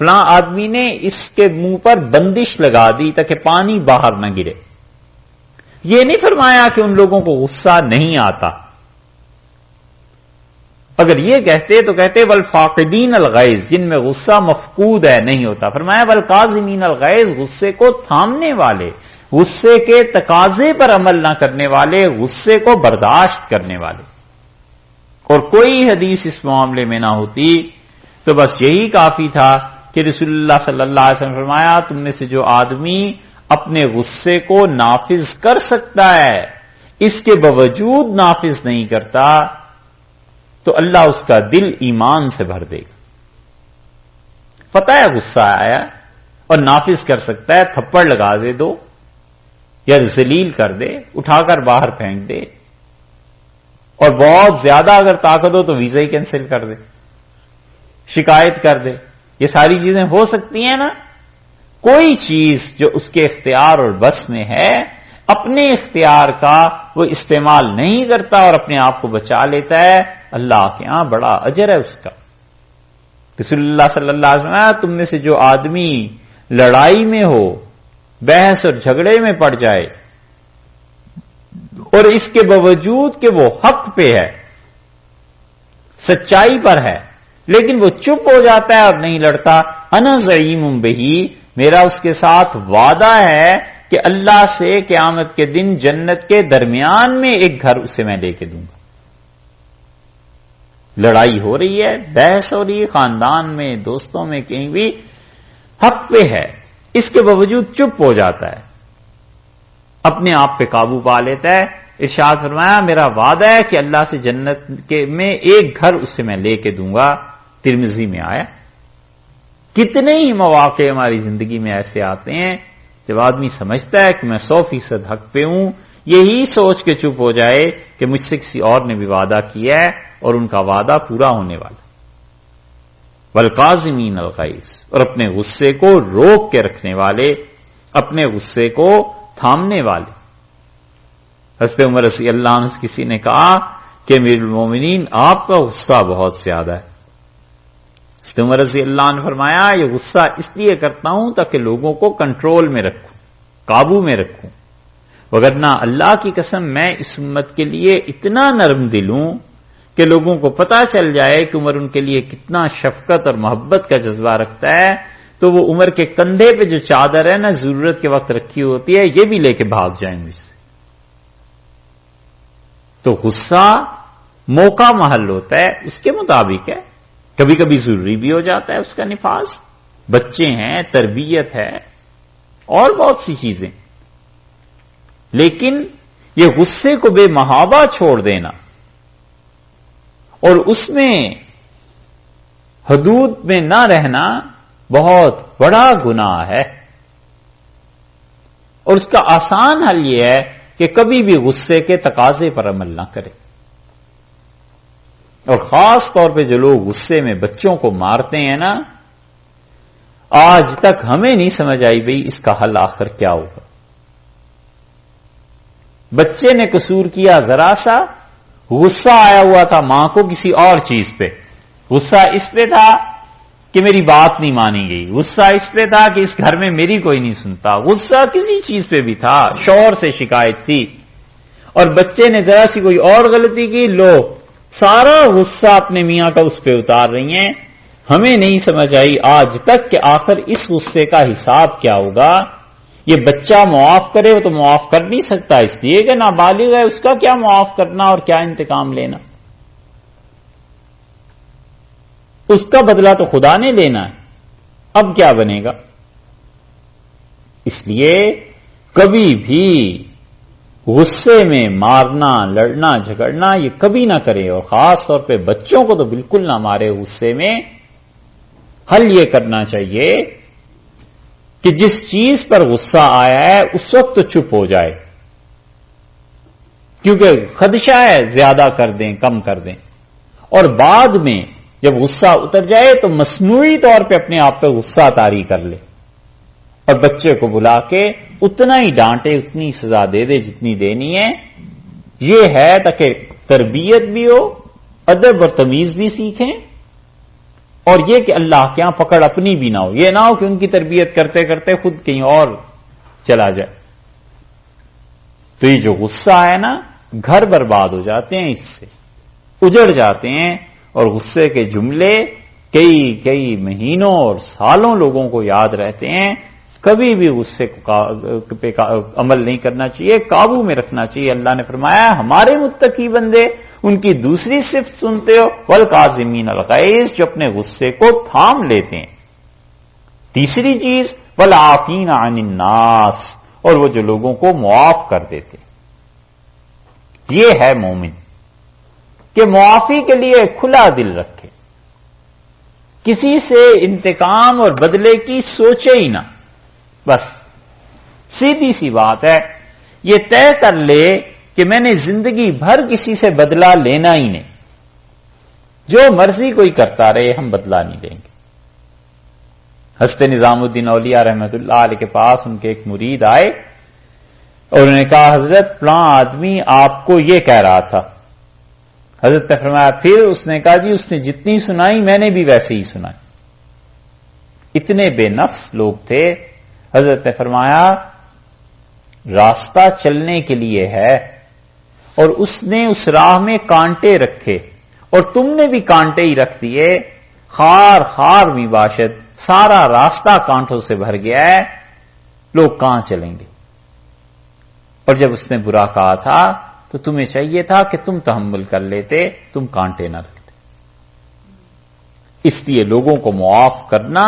فلاں آدمی نے اس کے منہ پر بندش لگا دی تاکہ پانی باہر نہ گرے۔ یہ نہیں فرمایا کہ ان لوگوں کو غصہ نہیں آتا، اگر یہ کہتے تو کہتے والفاقدین الغیظ، جن میں غصہ مفقود ہے نہیں ہوتا۔ فرمایا والکاظمین الغیظ، غصے کو تھامنے والے، غصے کے تقاضے پر عمل نہ کرنے والے، غصے کو برداشت کرنے والے۔ اور کوئی حدیث اس معاملے میں نہ ہوتی تو بس یہی کافی تھا کہ رسول اللہ صلی اللہ علیہ وسلم فرمایا تم میں سے جو آدمی اپنے غصے کو نافذ کر سکتا ہے اس کے باوجود نافذ نہیں کرتا تو اللہ اس کا دل ایمان سے بھر دے گا۔ پتہ ہے غصہ آیا اور نافذ کر سکتا ہے، تھپڑ لگا دے دو یا ذلیل کر دے، اٹھا کر باہر پھینک دے، اور بہت زیادہ اگر طاقت ہو تو ویزا ہی کینسل کر دے، شکایت کر دے۔ یہ ساری چیزیں ہو سکتی ہیں نا۔ کوئی چیز جو اس کے اختیار اور بس میں ہے اپنے اختیار کا وہ استعمال نہیں کرتا اور اپنے آپ کو بچا لیتا ہے، اللہ کے ہاں بڑا اجر ہے اس کا۔ رسول اللہ صلی اللہ علیہ وسلم تم میں سے جو آدمی لڑائی میں ہو، بحث اور جھگڑے میں پڑ جائے اور اس کے باوجود کہ وہ حق پہ ہے، سچائی پر ہے، لیکن وہ چپ ہو جاتا ہے اور نہیں لڑتا، انا زعیم بہی، میرا اس کے ساتھ وعدہ ہے کہ اللہ سے قیامت کے دن جنت کے درمیان میں ایک گھر اسے میں لے کے دوں گا۔ لڑائی ہو رہی ہے، بحث ہو رہی ہے، خاندان میں، دوستوں میں، کہیں بھی حق پہ ہے، اس کے باوجود چپ ہو جاتا ہے، اپنے آپ پہ قابو پا لیتا ہے۔ ارشاد فرمایا میرا وعدہ ہے کہ اللہ سے جنت کے میں ایک گھر اس سے میں لے کے دوں گا۔ ترمذی میں آیا۔ کتنے ہی مواقع ہماری زندگی میں ایسے آتے ہیں جب آدمی سمجھتا ہے کہ میں 100% حق پہ ہوں، یہی سوچ کے چپ ہو جائے کہ مجھ سے کسی اور نے بھی وعدہ کیا ہے اور ان کا وعدہ پورا ہونے والا۔ والکاظمین الغیظ، اور اپنے غصے کو روک کے رکھنے والے، اپنے غصے کو تھامنے والے۔ حضرت عمر رضی اللہ عنہ سے کسی نے کہا کہ امیر المومنین آپ کا غصہ بہت زیادہ ہے۔ حضرت عمر رضی اللہ عنہ فرمایا یہ غصہ اس لیے کرتا ہوں تاکہ لوگوں کو کنٹرول میں رکھوں، قابو میں رکھوں، وگرنہ اللہ کی قسم میں اس امت کے لیے اتنا نرم دل ہوں کہ لوگوں کو پتا چل جائے کہ عمر ان کے لیے کتنا شفقت اور محبت کا جذبہ رکھتا ہے تو وہ عمر کے کندھے پہ جو چادر ہے نا ضرورت کے وقت رکھی ہوتی ہے یہ بھی لے کے بھاگ جائیں مجھ سے۔ تو غصہ موقع محل ہوتا ہے، اس کے مطابق ہے، کبھی کبھی ضروری بھی ہو جاتا ہے اس کا نفاذ، بچے ہیں، تربیت ہے اور بہت سی چیزیں، لیکن یہ غصے کو بے محابہ چھوڑ دینا اور اس میں حدود میں نہ رہنا بہت بڑا گناہ ہے۔ اور اس کا آسان حل یہ ہے کہ کبھی بھی غصے کے تقاضے پر عمل نہ کرے. اور خاص طور پہ جو لوگ غصے میں بچوں کو مارتے ہیں نا، آج تک ہمیں نہیں سمجھ آئی بھئی اس کا حل آخر کیا ہوگا. بچے نے قصور کیا ذرا سا، غصہ آیا ہوا تھا ماں کو کسی اور چیز پہ، غصہ اس پہ تھا کہ میری بات نہیں مانی گئی، غصہ اس پہ تھا کہ اس گھر میں میری کوئی نہیں سنتا، غصہ کسی چیز پہ بھی تھا، شوہر سے شکایت تھی، اور بچے نے ذرا سی کوئی اور غلطی کی، لو سارا غصہ اپنے میاں کا اس پہ اتار رہی ہیں. ہمیں نہیں سمجھ آئی آج تک کہ آخر اس غصے کا حساب کیا ہوگا. یہ بچہ معاف کرے وہ تو معاف کر نہیں سکتا، اس لیے کہ نابالغ ہے، اس کا کیا معاف کرنا اور کیا انتقام لینا. اس کا بدلہ تو خدا نے لینا ہے، اب کیا بنے گا. اس لیے کبھی بھی غصے میں مارنا، لڑنا، جھگڑنا یہ کبھی نہ کرے، اور خاص طور پہ بچوں کو تو بالکل نہ مارے غصے میں. حل یہ کرنا چاہیے کہ جس چیز پر غصہ آیا ہے اس وقت تو چپ ہو جائے، کیونکہ خدشہ ہے زیادہ کر دیں، کم کر دیں، اور بعد میں جب غصہ اتر جائے تو مصنوعی طور پہ اپنے آپ پہ غصہ طاری کر لے، اور بچے کو بلا کے اتنا ہی ڈانٹے، اتنی سزا دے دے جتنی دینی ہے. یہ ہے تاکہ تربیت بھی ہو، ادب اور تمیز بھی سیکھیں، اور یہ کہ اللہ کے یہاں پکڑ اپنی بھی نہ ہو، یہ نہ ہو کہ ان کی تربیت کرتے کرتے خود کہیں اور چلا جائے. تو یہ جو غصہ ہے نا، گھر برباد ہو جاتے ہیں، اس سے اجڑ جاتے ہیں، اور غصے کے جملے کئی مہینوں اور سالوں لوگوں کو یاد رہتے ہیں. کبھی بھی غصے پہ عمل نہیں کرنا چاہیے، قابو میں رکھنا چاہیے. اللہ نے فرمایا ہمارے متقی بندے ان کی دوسری صفت سنتے ہو، والکاظمین الغیظ، جو اپنے غصے کو تھام لیتے ہیں. تیسری چیز والعافین عن الناس، اور وہ جو لوگوں کو معاف کر دیتے. یہ ہے مومن کہ معافی کے لیے کھلا دل رکھے، کسی سے انتقام اور بدلے کی سوچے ہی نہ. بس سیدھی سی بات ہے، یہ طے کر لے کہ میں نے زندگی بھر کسی سے بدلہ لینا ہی نہیں، جو مرضی کوئی کرتا رہے ہم بدلہ نہیں لیں گے. حضرت نظام الدین اولیاء رحمت اللہ علیہ کے پاس ان کے ایک مرید آئے اور انہوں نے کہا حضرت فلاں آدمی آپ کو یہ کہہ رہا تھا. حضرت نے فرمایا پھر؟ اس نے کہا جی اس نے جتنی سنائی میں نے بھی ویسے ہی سنائی. اتنے بے نفس لوگ تھے. حضرت نے فرمایا راستہ چلنے کے لیے ہے، اور اس نے اس راہ میں کانٹے رکھے، اور تم نے بھی کانٹے ہی رکھ دیے. خار خار بھی باشد، سارا راستہ کانٹوں سے بھر گیا ہے، لوگ کہاں چلیں گے. اور جب اس نے برا کہا تھا تو تمہیں چاہیے تھا کہ تم تحمل کر لیتے، تم کانٹے نہ رکھتے. اس لیے لوگوں کو معاف کرنا،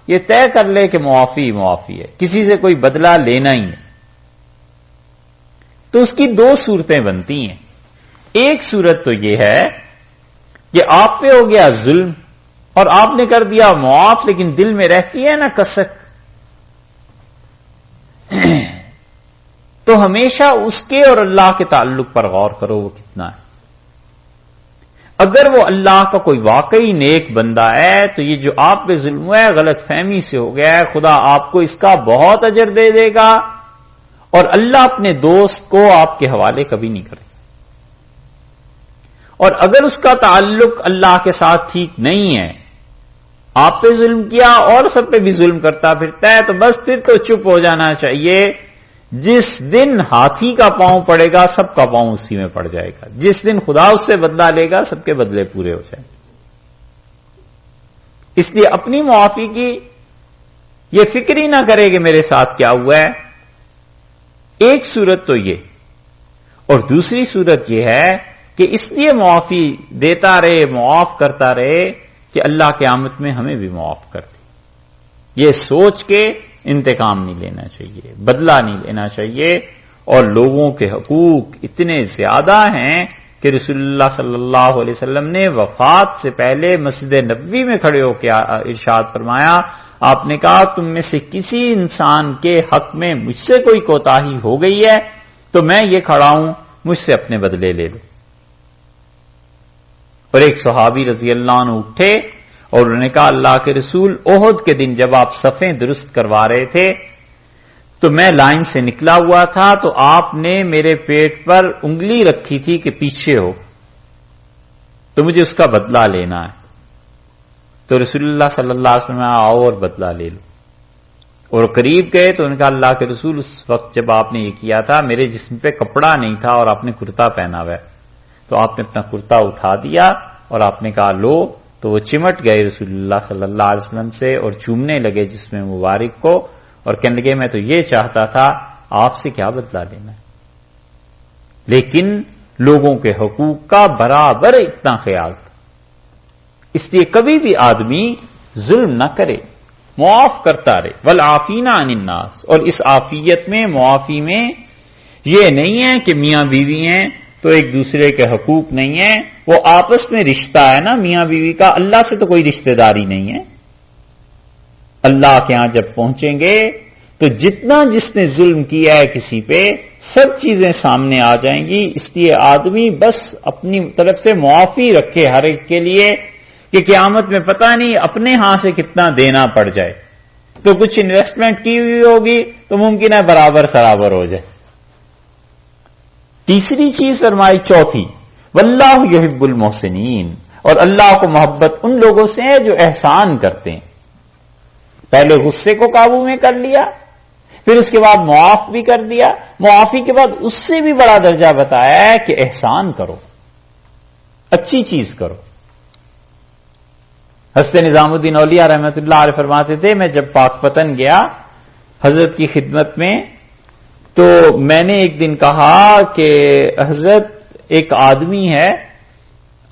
یہ طے کر لے کہ معافی معافی ہے، کسی سے کوئی بدلہ لینا ہی نہیں. تو اس کی دو صورتیں بنتی ہیں. ایک صورت تو یہ ہے کہ آپ پہ ہو گیا ظلم اور آپ نے کر دیا معاف، لیکن دل میں رہتی ہے نا کسک، تو ہمیشہ اس کے اور اللہ کے تعلق پر غور کرو وہ کتنا ہے. اگر وہ اللہ کا کوئی واقعی نیک بندہ ہے تو یہ جو آپ پہ ظلم ہوا ہے غلط فہمی سے ہو گیا ہے، خدا آپ کو اس کا بہت اجر دے دے گا، اور اللہ اپنے دوست کو آپ کے حوالے کبھی نہیں کرے. اور اگر اس کا تعلق اللہ کے ساتھ ٹھیک نہیں ہے، آپ پہ ظلم کیا اور سب پہ بھی ظلم کرتا پھرتا ہے، تو بس پھر تو چپ ہو جانا چاہیے. جس دن ہاتھی کا پاؤں پڑے گا سب کا پاؤں اسی میں پڑ جائے گا. جس دن خدا اس سے بدلہ لے گا سب کے بدلے پورے ہو جائیں. اس لیے اپنی معافی کی یہ فکر ہی نہ کرے کہ میرے ساتھ کیا ہوا ہے. ایک صورت تو یہ، اور دوسری صورت یہ ہے کہ اس لیے معافی دیتا رہے، معاف کرتا رہے کہ اللہ قیامت میں ہمیں بھی معاف کر دے. یہ سوچ کے انتقام نہیں لینا چاہیے، بدلہ نہیں لینا چاہیے. اور لوگوں کے حقوق اتنے زیادہ ہیں کہ رسول اللہ صلی اللہ علیہ وسلم نے وفات سے پہلے مسجد نبوی میں کھڑے ہو کے ارشاد فرمایا آپ نے کہا تم میں سے کسی انسان کے حق میں مجھ سے کوئی کوتاہی ہو گئی ہے تو میں یہ کھڑا ہوں، مجھ سے اپنے بدلے لے لو۔ اور ایک صحابی رضی اللہ عنہ اٹھے اور انہوں نے کہا اللہ کے رسول، احد کے دن جب آپ صفیں درست کروا رہے تھے تو میں لائن سے نکلا ہوا تھا تو آپ نے میرے پیٹ پر انگلی رکھی تھی کہ پیچھے ہو، تو مجھے اس کا بدلہ لینا ہے۔ تو رسول اللہ صلی اللہ علیہ وسلم آؤ اور بدلہ لے لو، اور قریب گئے تو ان کا اللہ کے رسول اس وقت جب آپ نے یہ کیا تھا میرے جسم پہ کپڑا نہیں تھا اور آپ نے کرتا پہنا ہوا ہے، تو آپ نے اپنا کرتا اٹھا دیا اور آپ نے کہا لو، تو وہ چمٹ گئے رسول اللہ صلی اللہ علیہ وسلم سے اور چومنے لگے جسم مبارک کو، اور کہنے لگے میں تو یہ چاہتا تھا، آپ سے کیا بدلہ لینا ہے۔ لیکن لوگوں کے حقوق کا برابر اتنا خیال تھا، اس لیے کبھی بھی آدمی ظلم نہ کرے، معاف کرتا رہے، والعافین عن الناس۔ اور اس عافیت میں، معافی میں یہ نہیں ہے کہ میاں بیوی ہیں تو ایک دوسرے کے حقوق نہیں ہیں، وہ آپس میں رشتہ ہے نا میاں بیوی کا، اللہ سے تو کوئی رشتہ داری نہیں ہے۔ اللہ کے ہاں جب پہنچیں گے تو جتنا جس نے ظلم کیا ہے کسی پہ، سب چیزیں سامنے آ جائیں گی۔ اس لیے آدمی بس اپنی طرف سے معافی رکھے ہر ایک کے لیے کہ قیامت میں پتہ نہیں اپنے ہاں سے کتنا دینا پڑ جائے، تو کچھ انویسٹمنٹ کی ہوئی ہوگی تو ممکن ہے برابر سرابر ہو جائے۔ تیسری چیز فرمائی، چوتھی، واللہ یحب المحسنین، اور اللہ کو محبت ان لوگوں سے ہے جو احسان کرتے ہیں۔ پہلے غصے کو قابو میں کر لیا، پھر اس کے بعد معاف بھی کر دیا، معافی کے بعد اس سے بھی بڑا درجہ بتایا ہے کہ احسان کرو، اچھی چیز کرو۔ حضرت نظام الدین اولیاء رحمۃ اللہ علیہ فرماتے تھے میں جب پاک پتن گیا حضرت کی خدمت میں تو میں نے ایک دن کہا کہ حضرت ایک آدمی ہے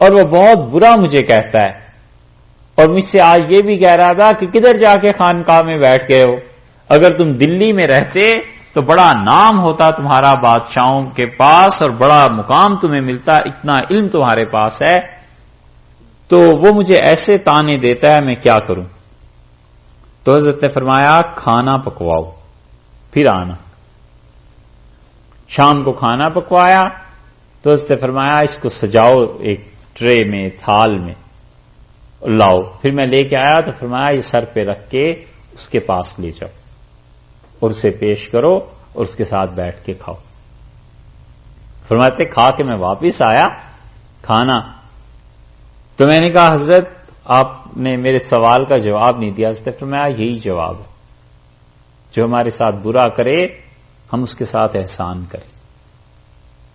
اور وہ بہت برا مجھے کہتا ہے، اور مجھ سے آج یہ بھی کہہ رہا تھا کہ کدھر جا کے خانقاہ میں بیٹھ گئے ہو، اگر تم دلی میں رہتے تو بڑا نام ہوتا تمہارا بادشاہوں کے پاس اور بڑا مقام تمہیں ملتا، اتنا علم تمہارے پاس ہے، تو وہ مجھے ایسے تانے دیتا ہے میں کیا کروں؟ تو حضرت نے فرمایا کھانا پکواؤ پھر آنا۔ شام کو کھانا پکوایا تو حضرت نے فرمایا اس کو سجاؤ ایک ٹرے میں، تھال میں لاؤ، پھر میں لے کے آیا تو فرمایا یہ سر پہ رکھ کے اس کے پاس لے جاؤ اور اسے پیش کرو اور اس کے ساتھ بیٹھ کے کھاؤ۔ فرماتے کھا کے میں واپس آیا کھانا، تو میں نے کہا حضرت آپ نے میرے سوال کا جواب نہیں دیا۔ حضرت نے فرمایا یہی جواب ہے، جو ہمارے ساتھ برا کرے ہم اس کے ساتھ احسان کریں،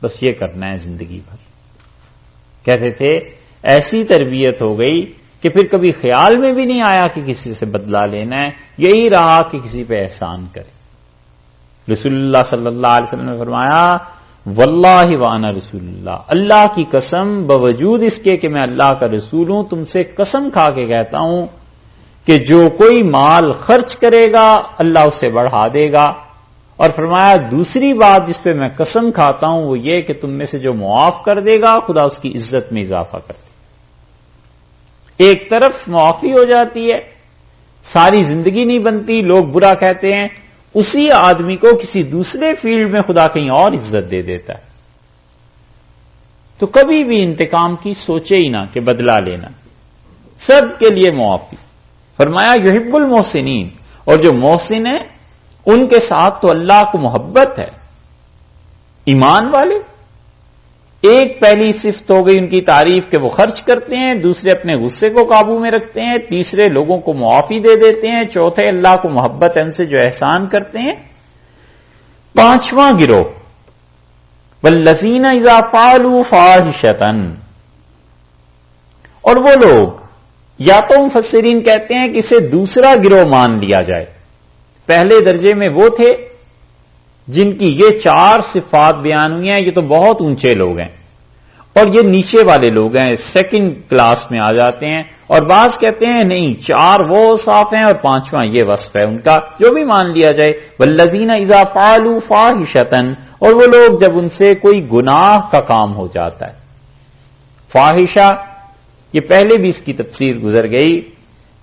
بس یہ کرنا ہے زندگی بھر۔ کہتے تھے ایسی تربیت ہو گئی کہ پھر کبھی خیال میں بھی نہیں آیا کہ کسی سے بدلہ لینا ہے، یہی رہا کہ کسی پہ احسان کرے۔ رسول اللہ صلی اللہ علیہ وسلم نے فرمایا واللہ وانا رسول اللہ، اللہ کی قسم باوجود اس کے کہ میں اللہ کا رسول ہوں تم سے قسم کھا کے کہتا ہوں کہ جو کوئی مال خرچ کرے گا اللہ اسے بڑھا دے گا، اور فرمایا دوسری بات جس پہ میں قسم کھاتا ہوں وہ یہ کہ تم میں سے جو معاف کر دے گا خدا اس کی عزت میں اضافہ کر دے۔ ایک طرف معافی ہو جاتی ہے، ساری زندگی نہیں بنتی، لوگ برا کہتے ہیں، اسی آدمی کو کسی دوسرے فیلڈ میں خدا کہیں اور عزت دے دیتا ہے۔ تو کبھی بھی انتقام کی سوچے ہی نہ کہ بدلہ لینا، سب کے لیے معافی۔ فرمایا یحب المحسنین، اور جو محسن ہیں ان کے ساتھ تو اللہ کو محبت ہے۔ ایمان والے ایک پہلی صفت ہو گئی ان کی تعریف کہ وہ خرچ کرتے ہیں، دوسرے اپنے غصے کو قابو میں رکھتے ہیں، تیسرے لوگوں کو معافی دے دیتے ہیں، چوتھے اللہ کو محبت ہے ان سے جو احسان کرتے ہیں، پانچواں گروہ والذین اذا فعلوا فاحشۃ، اور وہ لوگ یا تو مفسرین کہتے ہیں کہ اسے دوسرا گروہ مان لیا جائے، پہلے درجے میں وہ تھے جن کی یہ 4 صفات بیان ہوئی ہیں، یہ تو بہت اونچے لوگ ہیں، اور یہ نیچے والے لوگ ہیں، سیکنڈ کلاس میں آ جاتے ہیں، اور بعض کہتے ہیں نہیں 4 وہ صاف ہیں اور 5واں یہ وصف ہے ان کا، جو بھی مان لیا جائے۔ والذین اذا فعلوا فاحشۃ، اور وہ لوگ جب ان سے کوئی گناہ کا کام ہو جاتا ہے۔ فاحشہ یہ پہلے بھی اس کی تفسیر گزر گئی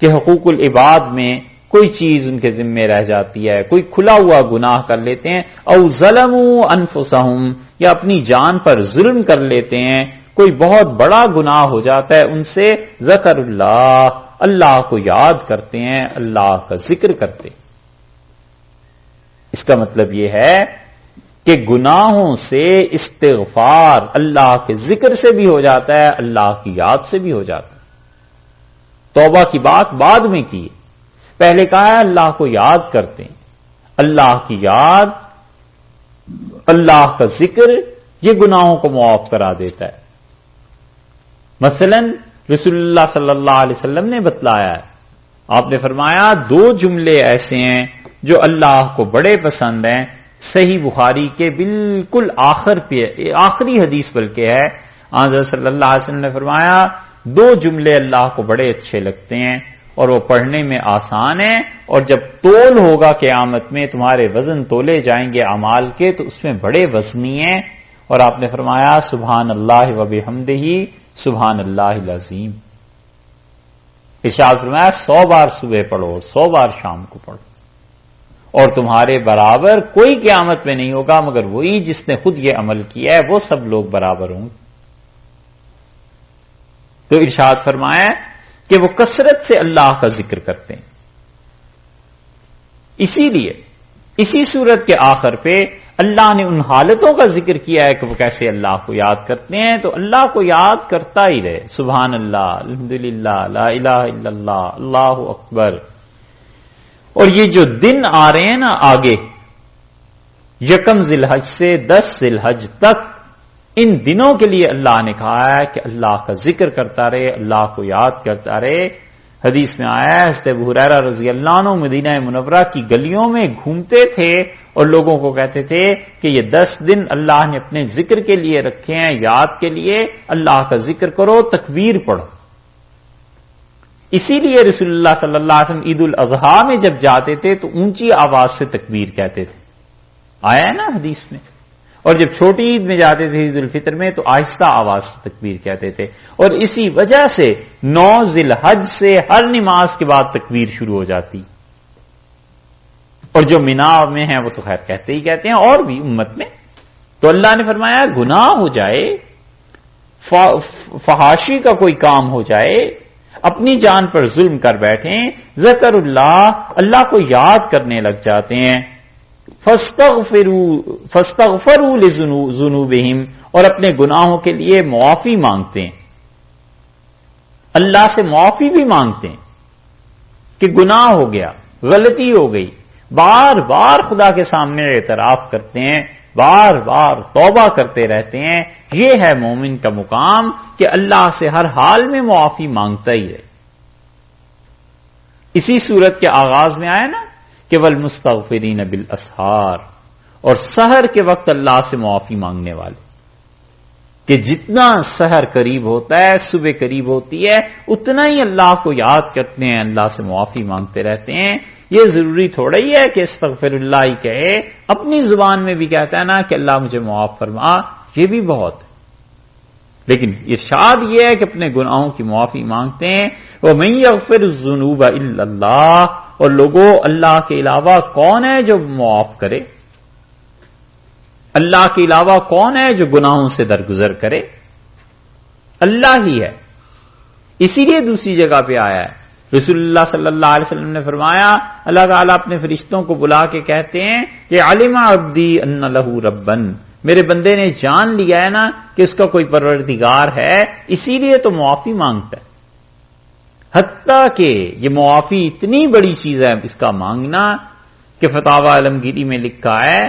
کہ حقوق العباد میں کوئی چیز ان کے ذمے رہ جاتی ہے، کوئی کھلا ہوا گناہ کر لیتے ہیں، او ظلموا انفسہم، یا اپنی جان پر ظلم کر لیتے ہیں، کوئی بہت بڑا گناہ ہو جاتا ہے ان سے، ذکر اللہ، اللہ کو یاد کرتے ہیں، اللہ کا ذکر کرتے ہیں۔ اس کا مطلب یہ ہے کہ گناہوں سے استغفار اللہ کے ذکر سے بھی ہو جاتا ہے، اللہ کی یاد سے بھی ہو جاتا ہے۔ توبہ کی بات بعد میں کی، پہلے کہا ہے اللہ کو یاد کرتے ہیں، اللہ کی یاد، اللہ کا ذکر، یہ گناہوں کو معاف کرا دیتا ہے۔ مثلا رسول اللہ صلی اللہ علیہ وسلم نے بتلایا ہے، آپ نے فرمایا 2 جملے ایسے ہیں جو اللہ کو بڑے پسند ہیں، صحیح بخاری کے بالکل آخر پہ، آخری حدیث بلکہ ہے، حضرت صلی اللہ علیہ وسلم نے فرمایا 2 جملے اللہ کو بڑے اچھے لگتے ہیں اور وہ پڑھنے میں آسان ہے، اور جب تول ہوگا قیامت میں، تمہارے وزن تولے جائیں گے اعمال کے، تو اس میں بڑے وزنی ہیں، اور آپ نے فرمایا سبحان اللہ و بحمدہ سبحان اللہ العظیم۔ ارشاد فرمایا 100 بار صبح پڑھو، 100 بار شام کو پڑھو، اور تمہارے برابر کوئی قیامت میں نہیں ہوگا مگر وہی جس نے خود یہ عمل کیا ہے، وہ سب لوگ برابر ہوں گے۔ تو ارشاد فرمایا کہ وہ کثرت سے اللہ کا ذکر کرتے ہیں۔ اسی لیے اسی صورت کے آخر پہ اللہ نے ان حالتوں کا ذکر کیا ہے کہ وہ کیسے اللہ کو یاد کرتے ہیں، تو اللہ کو یاد کرتا ہی رہے، سبحان اللہ، الحمدللہ، لا الہ الا اللہ، اللہ اکبر۔ اور یہ جو دن آ رہے ہیں نا آگے، 1 ذی الحج سے 10 ذی الحج تک، ان دنوں کے لیے اللہ نے کہا ہے کہ اللہ کا ذکر کرتا رہے، اللہ کو یاد کرتا رہے۔ حدیث میں آیا ہے حضرت ابو ہریرہ رضی اللہ عنہ مدینہ منورہ کی گلیوں میں گھومتے تھے اور لوگوں کو کہتے تھے کہ یہ 10 دن اللہ نے اپنے ذکر کے لیے رکھے ہیں، یاد کے لیے، اللہ کا ذکر کرو، تکبیر پڑھو۔ اسی لیے رسول اللہ صلی اللہ علیہ وسلم عید الاضحیٰ میں جب جاتے تھے تو اونچی آواز سے تکبیر کہتے تھے، آیا ہے نا حدیث میں، اور جب چھوٹی عید میں جاتے تھے عید الفطر میں تو آہستہ آواز سے تکبیر کہتے تھے، اور اسی وجہ سے 9 ذی الحج سے ہر نماز کے بعد تکبیر شروع ہو جاتی، اور جو مینا میں ہیں وہ تو خیر کہتے ہی کہتے ہیں، اور بھی امت میں۔ تو اللہ نے فرمایا گناہ ہو جائے، فحاشی کا کوئی کام ہو جائے، اپنی جان پر ظلم کر بیٹھیں، ذکر اللہ، اللہ کو یاد کرنے لگ جاتے ہیں، فاستغفروا لذنوبہم، اور اپنے گناہوں کے لیے معافی مانگتے ہیں، اللہ سے معافی بھی مانگتے ہیں کہ گناہ ہو گیا، غلطی ہو گئی، بار بار خدا کے سامنے اعتراف کرتے ہیں، بار بار توبہ کرتے رہتے ہیں۔ یہ ہے مومن کا مقام کہ اللہ سے ہر حال میں معافی مانگتا ہی رہے۔ اسی صورت کے آغاز میں آیا نا کہ والمستغفرین بالاسحار، اور سحر کے وقت اللہ سے معافی مانگنے والے، کہ جتنا سحر قریب ہوتا ہے، صبح قریب ہوتی ہے، اتنا ہی اللہ کو یاد کرتے ہیں، اللہ سے معافی مانگتے رہتے ہیں۔ یہ ضروری تھوڑا ہی ہے کہ استغفر اللہ ہی کہے، اپنی زبان میں بھی کہتا ہے نا کہ اللہ مجھے معاف فرما، یہ بھی بہت ہے، لیکن ارشاد یہ ہے کہ اپنے گناہوں کی معافی مانگتے ہیں۔ وَمَن يَغْفِرُ الذُّنُوبَ إِلَّا اللَّهُ، اور لوگوں اللہ کے علاوہ کون ہے جو معاف کرے؟ اللہ کے علاوہ کون ہے جو گناہوں سے درگزر کرے؟ اللہ ہی ہے۔ اسی لیے دوسری جگہ پہ آیا ہے، رسول اللہ صلی اللہ علیہ وسلم نے فرمایا، اللہ تعالیٰ اپنے فرشتوں کو بلا کے کہتے ہیں کہ علم عبدی ان لہ ربن، میرے بندے نے جان لیا ہے نا کہ اس کا کوئی پروردگار ہے، اسی لیے تو معافی مانگتا ہے۔ حتیٰ کہ یہ معافی اتنی بڑی چیز ہے اس کا مانگنا کہ فتاوی عالمگیری میں لکھا ہے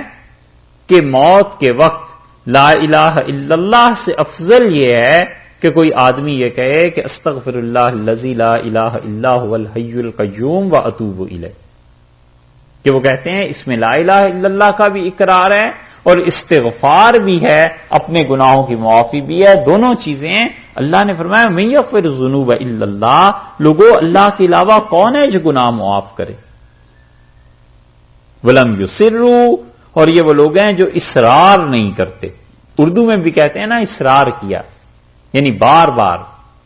کہ موت کے وقت لا الہ الا اللہ سے افضل یہ ہے کہ کوئی آدمی یہ کہے کہ استغفر اللہ الذی لا الہ الا هو الحی القیوم واتوب الیہ، کہ وہ کہتے ہیں اس میں لا الہ الا اللہ کا بھی اقرار ہے اور استغفار بھی ہے، اپنے گناہوں کی معافی بھی ہے، دونوں چیزیں۔ اللہ نے فرمایا من یغفر الذنوب الا اللہ، لوگوں اللہ کے علاوہ کون ہے جو گناہ معاف کرے؟ ولم یصروا، اور یہ وہ لوگ ہیں جو اصرار نہیں کرتے، اردو میں بھی کہتے ہیں نا اصرار کیا، یعنی بار بار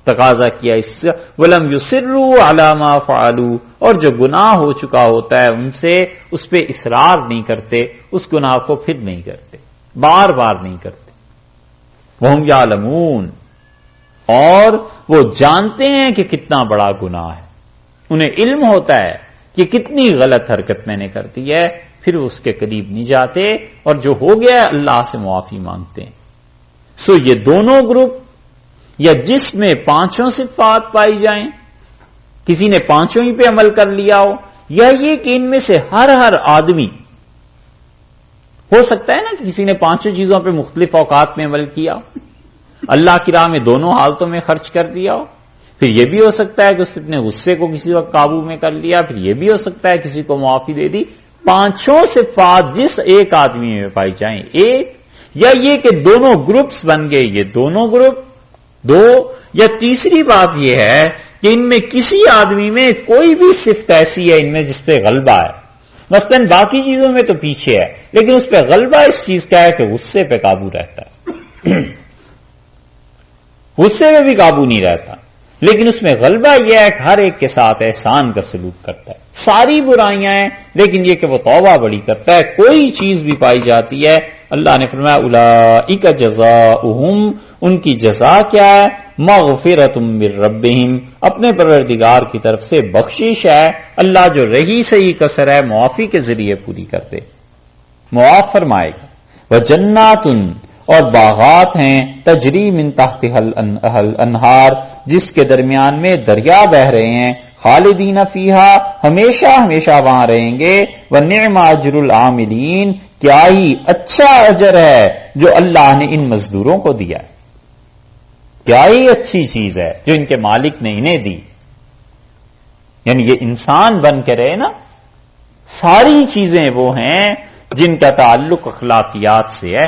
تقاضا کیا اس سے ولم یصروا علی ما فعلوا، اور جو گناہ ہو چکا ہوتا ہے ان سے اس پہ اصرار نہیں کرتے، اس گناہ کو پھر نہیں کرتے، بار بار نہیں کرتے. وہم یعلمون، اور وہ جانتے ہیں کہ کتنا بڑا گناہ ہے، انہیں علم ہوتا ہے کہ کتنی غلط حرکت میں نے کر دی ہے، پھر اس کے قریب نہیں جاتے اور جو ہو گیا ہے اللہ سے معافی مانگتے ہیں. سو یہ دونوں گروپ، یا جس میں پانچوں صفات پائی جائیں، کسی نے پانچوں ہی پہ عمل کر لیا ہو، یا یہ کہ ان میں سے ہر آدمی، ہو سکتا ہے نا کہ کسی نے پانچوں چیزوں پہ مختلف اوقات میں عمل کیا ہو، اللہ کی راہ میں دونوں حالتوں میں خرچ کر دیا ہو. پھر یہ بھی ہو سکتا ہے کہ اس نے اپنے غصے کو کسی وقت قابو میں کر لیا، پھر یہ بھی ہو سکتا ہے کسی کو معافی دے دی. پانچوں صفات جس ایک آدمی میں پائی جائیں ایک، یا یہ کہ دونوں گروپس بن گئے، یہ دونوں گروپ دو، یا تیسری بات یہ ہے کہ ان میں کسی آدمی میں کوئی بھی صفت ایسی ہے ان میں جس پہ غلبہ ہے، مثلاً باقی چیزوں میں تو پیچھے ہے لیکن اس پہ غلبہ اس چیز کا ہے کہ غصے پہ قابو رہتا ہے. غصے میں بھی قابو نہیں رہتا، لیکن اس میں غلبہ یہ ہے کہ ہر ایک کے ساتھ احسان کا سلوک کرتا ہے. ساری برائیاں ہیں لیکن یہ کہ وہ توبہ بڑی کرتا ہے. کوئی چیز بھی پائی جاتی ہے، اللہ نے فرمایا اولئک جزاؤہم، ان کی جزا کیا ہے؟ مغفرۃ من ربہم، اپنے پروردگار کی طرف سے بخشش ہے. اللہ جو رہی سہی کسر ہے معافی کے ذریعے پوری کر دے، معاف فرمائے گا. وجنات، اور باغات ہیں، تجری من تحتها الانہار، جس کے درمیان میں دریا بہ رہے ہیں، خالدین فیہا، ہمیشہ ہمیشہ وہاں رہیں گے. ونعم اجر العاملین، کیا ہی اچھا اجر ہے جو اللہ نے ان مزدوروں کو دیا ہے. کیا ہی اچھی چیز ہے جو ان کے مالک نے انہیں دی. یعنی یہ انسان بن کے رہے نا، ساری چیزیں وہ ہیں جن کا تعلق اخلاقیات سے ہے.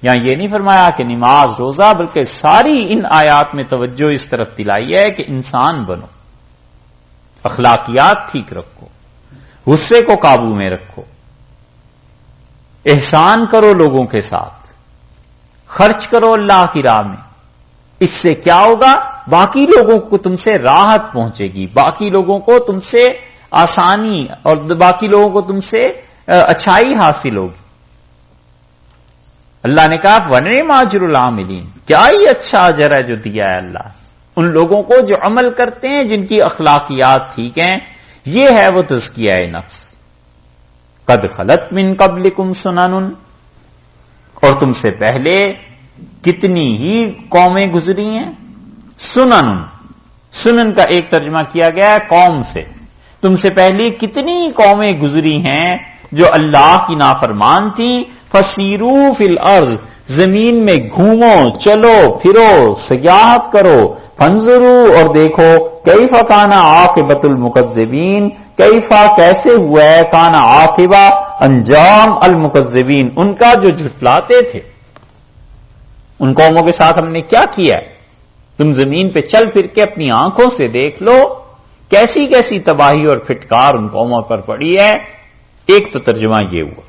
یہاں یہ نہیں فرمایا کہ نماز روزہ، بلکہ ساری ان آیات میں توجہ اس طرف دلائی ہے کہ انسان بنو، اخلاقیات ٹھیک رکھو، غصے کو قابو میں رکھو، احسان کرو لوگوں کے ساتھ، خرچ کرو اللہ کی راہ میں. اس سے کیا ہوگا؟ باقی لوگوں کو تم سے راحت پہنچے گی، باقی لوگوں کو تم سے آسانی، اور باقی لوگوں کو تم سے اچھائی حاصل ہوگی. اللہ نے کہا ونعم اجر العاملین، کیا ہی اچھا اجر ہے جو دیا ہے اللہ ان لوگوں کو جو عمل کرتے ہیں، جن کی اخلاقیات ٹھیک ہیں. یہ ہے وہ تزکیہ نفس. قد خلت من قبلکم سنن، اور تم سے پہلے کتنی ہی قومیں گزری ہیں. سنن، سنن کا ایک ترجمہ کیا گیا ہے قوم سے. تم سے پہلے کتنی قومیں گزری ہیں جو اللہ کی نافرمان تھیں. فسیروا فی الارض، زمین میں گھومو، چلو پھرو، سیاحت کرو. فانظروا، اور دیکھو، کیف کان عاقبۃ المکذبین، کیفا کیسے ہوا ہے، کان عاقبہ انجام المکذبین، ان کا جو جھٹلاتے تھے. ان قوموں کے ساتھ ہم نے کیا کیا ہے؟ تم زمین پہ چل پھر کے اپنی آنکھوں سے دیکھ لو کیسی کیسی تباہی اور پھٹکار ان قوموں پر پڑی ہے. ایک تو ترجمہ یہ ہوا.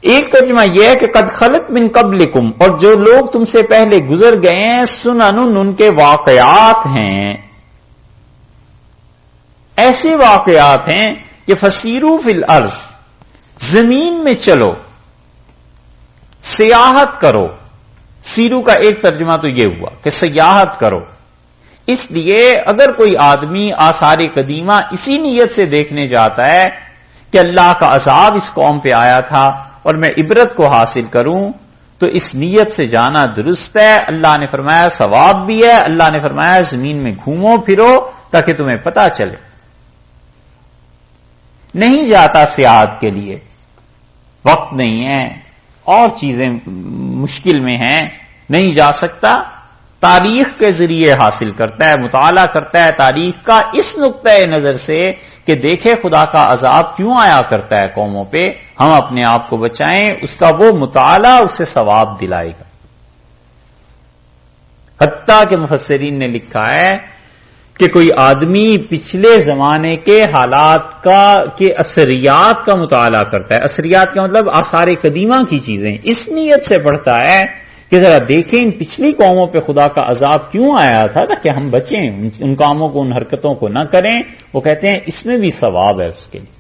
ایک ترجمہ یہ ہے کہ قد خلت من قبلکم، اور جو لوگ تم سے پہلے گزر گئے ہیں، سنن، ان کے واقعات ہیں، ایسے واقعات ہیں کہ فسیروا فی الارض، زمین میں چلو، سیاحت کرو. سیرو کا ایک ترجمہ تو یہ ہوا کہ سیاحت کرو. اس لیے اگر کوئی آدمی آثار قدیمہ اسی نیت سے دیکھنے جاتا ہے کہ اللہ کا عذاب اس قوم پہ آیا تھا اور میں عبرت کو حاصل کروں، تو اس نیت سے جانا درست ہے. اللہ نے فرمایا ثواب بھی ہے، اللہ نے فرمایا زمین میں گھومو پھرو تاکہ تمہیں پتہ چلے. نہیں جاتا سیاحت کے لیے، وقت نہیں ہے اور چیزیں مشکل میں ہیں، نہیں جا سکتا، تاریخ کے ذریعے حاصل کرتا ہے، مطالعہ کرتا ہے تاریخ کا اس نقطۂ نظر سے کہ دیکھے خدا کا عذاب کیوں آیا کرتا ہے قوموں پہ، ہم اپنے آپ کو بچائیں. اس کا وہ مطالعہ اسے ثواب دلائے گا. حتیٰ کہ مفسرین نے لکھا ہے کہ کوئی آدمی پچھلے زمانے کے حالات کے اثریات کا مطالعہ کرتا ہے. اثریات کا مطلب آثار قدیمہ کی چیزیں، اس نیت سے پڑھتا ہے کہ کہ ذرا دیکھیں ان پچھلی قوموں پہ خدا کا عذاب کیوں آیا تھا کہ ہم بچیں، ان کاموں کو، ان حرکتوں کو نہ کریں. وہ کہتے ہیں اس میں بھی ثواب ہے اس کے لیے.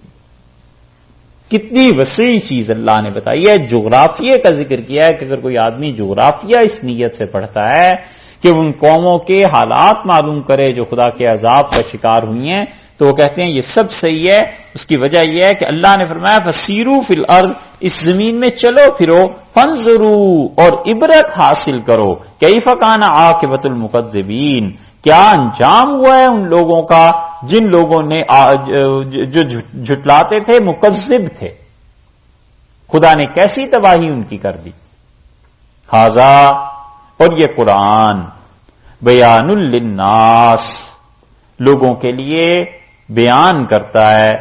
کتنی وسیع چیز اللہ نے بتائی ہے. جغرافیے کا ذکر کیا ہے کہ اگر کوئی آدمی جغرافیہ اس نیت سے پڑھتا ہے کہ ان قوموں کے حالات معلوم کرے جو خدا کے عذاب کا شکار ہوئی ہیں، تو وہ کہتے ہیں یہ سب صحیح ہے. اس کی وجہ یہ ہے کہ اللہ نے فرمایا فسیروا فی الارض، اس زمین میں چلو پھرو، فانظروا، اور عبرت حاصل کرو، کیف کان عاقبۃ المکذبین، کیا انجام ہوا ہے ان لوگوں کا جن لوگوں نے جو جھٹلاتے تھے، مکذب تھے. خدا نے کیسی تباہی ان کی کر دی. ھذا، اور یہ قرآن، بیان للناس، لوگوں کے لیے بیان کرتا ہے،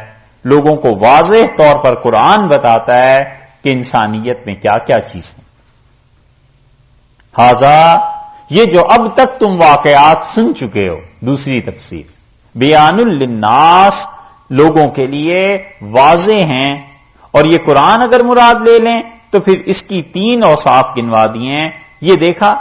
لوگوں کو واضح طور پر قرآن بتاتا ہے کہ انسانیت میں کیا کیا چیز ہے. ھذا، یہ جو اب تک تم واقعات سن چکے ہو، دوسری تفسیر، بیان للناس، لوگوں کے لیے واضح ہیں. اور یہ قرآن اگر مراد لے لیں تو پھر اس کی 3 اوصاف گنوا دی ہیں. یہ دیکھا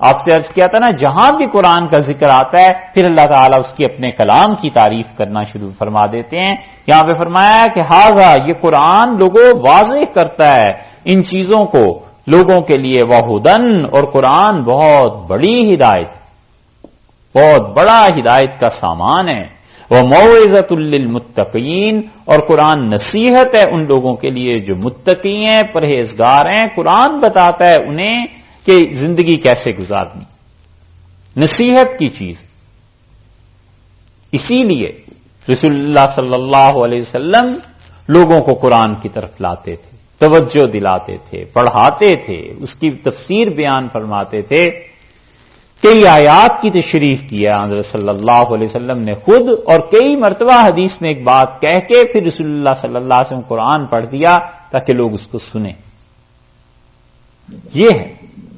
آپ سے عرض کیا تھا نا، جہاں بھی قرآن کا ذکر آتا ہے پھر اللہ تعالیٰ اس کی اپنے کلام کی تعریف کرنا شروع فرما دیتے ہیں. یہاں پہ فرمایا کہ ھذا، یہ قرآن لوگوں واضح کرتا ہے ان چیزوں کو لوگوں کے لیے، وہدن، اور قرآن بہت بڑی ہدایت، بہت بڑا ہدایت کا سامان ہے. وموعظۃ للمتقین، اور قرآن نصیحت ہے ان لوگوں کے لیے جو متقی ہیں، پرہیزگار ہیں. قرآن بتاتا ہے انہیں کہ زندگی کیسے گزارنی، نصیحت کی چیز. اسی لیے رسول اللہ صلی اللہ علیہ وسلم لوگوں کو قرآن کی طرف لاتے تھے، توجہ دلاتے تھے، پڑھاتے تھے، اس کی تفسیر بیان فرماتے تھے. کئی آیات کی تشریح کی ہے حضرت صلی اللہ علیہ وسلم نے خود، اور کئی مرتبہ حدیث میں ایک بات کہہ کے پھر رسول اللہ صلی اللہ علیہ وسلم قرآن پڑھ دیا تاکہ لوگ اس کو سنیں. یہ ہے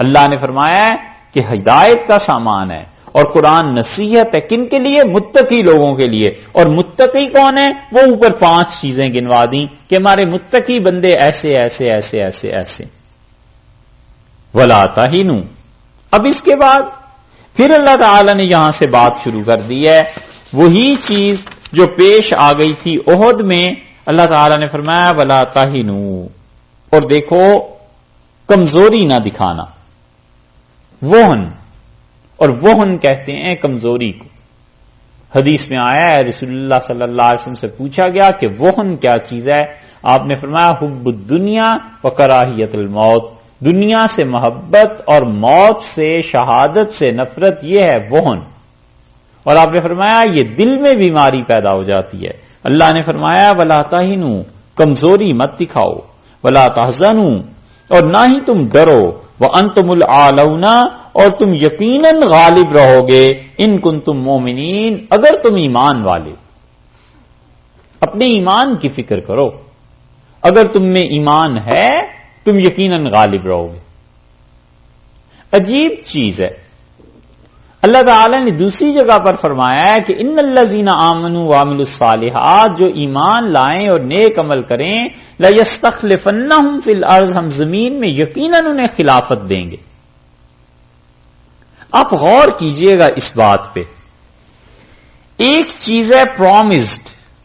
اللہ نے فرمایا ہے کہ ہدایت کا سامان ہے، اور قرآن نصیحت ہے. کن کے لیے؟ متقی لوگوں کے لیے. اور متقی کون ہے؟ وہ اوپر 5 چیزیں گنوا دیں کہ ہمارے متقی بندے ایسے ایسے ایسے ایسے ایسے. ولا تہنوا، اب اس کے بعد پھر اللہ تعالی نے یہاں سے بات شروع کر دی ہے، وہی چیز جو پیش آ گئی تھی احد میں. اللہ تعالی نے فرمایا ولا تہنوا، اور دیکھو کمزوری نہ دکھانا. وہن، اور وہن کہتے ہیں کمزوری کو. حدیث میں آیا ہے رسول اللہ صلی اللہ علیہ وسلم سے پوچھا گیا کہ وہن کیا چیز ہے؟ آپ نے فرمایا حب الدنیا و کراہیت الموت، دنیا سے محبت اور موت سے، شہادت سے نفرت، یہ ہے وہن. اور آپ نے فرمایا یہ دل میں بیماری پیدا ہو جاتی ہے. اللہ نے فرمایا ولا تہنوا، کمزوری مت دکھاؤ، ولا تحزنوا، اور نہ ہی تم ڈرو، وانتم الاعلون، اور تم یقیناً غالب رہو گے، ان کنتم مومنین، اگر تم ایمان والے. اپنے ایمان کی فکر کرو، اگر تم میں ایمان ہے تم یقیناً غالب رہو گے. عجیب چیز ہے، اللہ تعالی نے دوسری جگہ پر فرمایا ہے کہ ان الذین آمنوا وعملوا الصالحات، جو ایمان لائیں اور نیک عمل کریں، لَيَسْتَخْلِفَنَّهُمْ فِي الْأَرْضِ، ہم زمین میں یقیناً انہیں خلافت دیں گے. آپ غور کیجئے گا اس بات پہ. ایک چیز ہے پرومسڈ،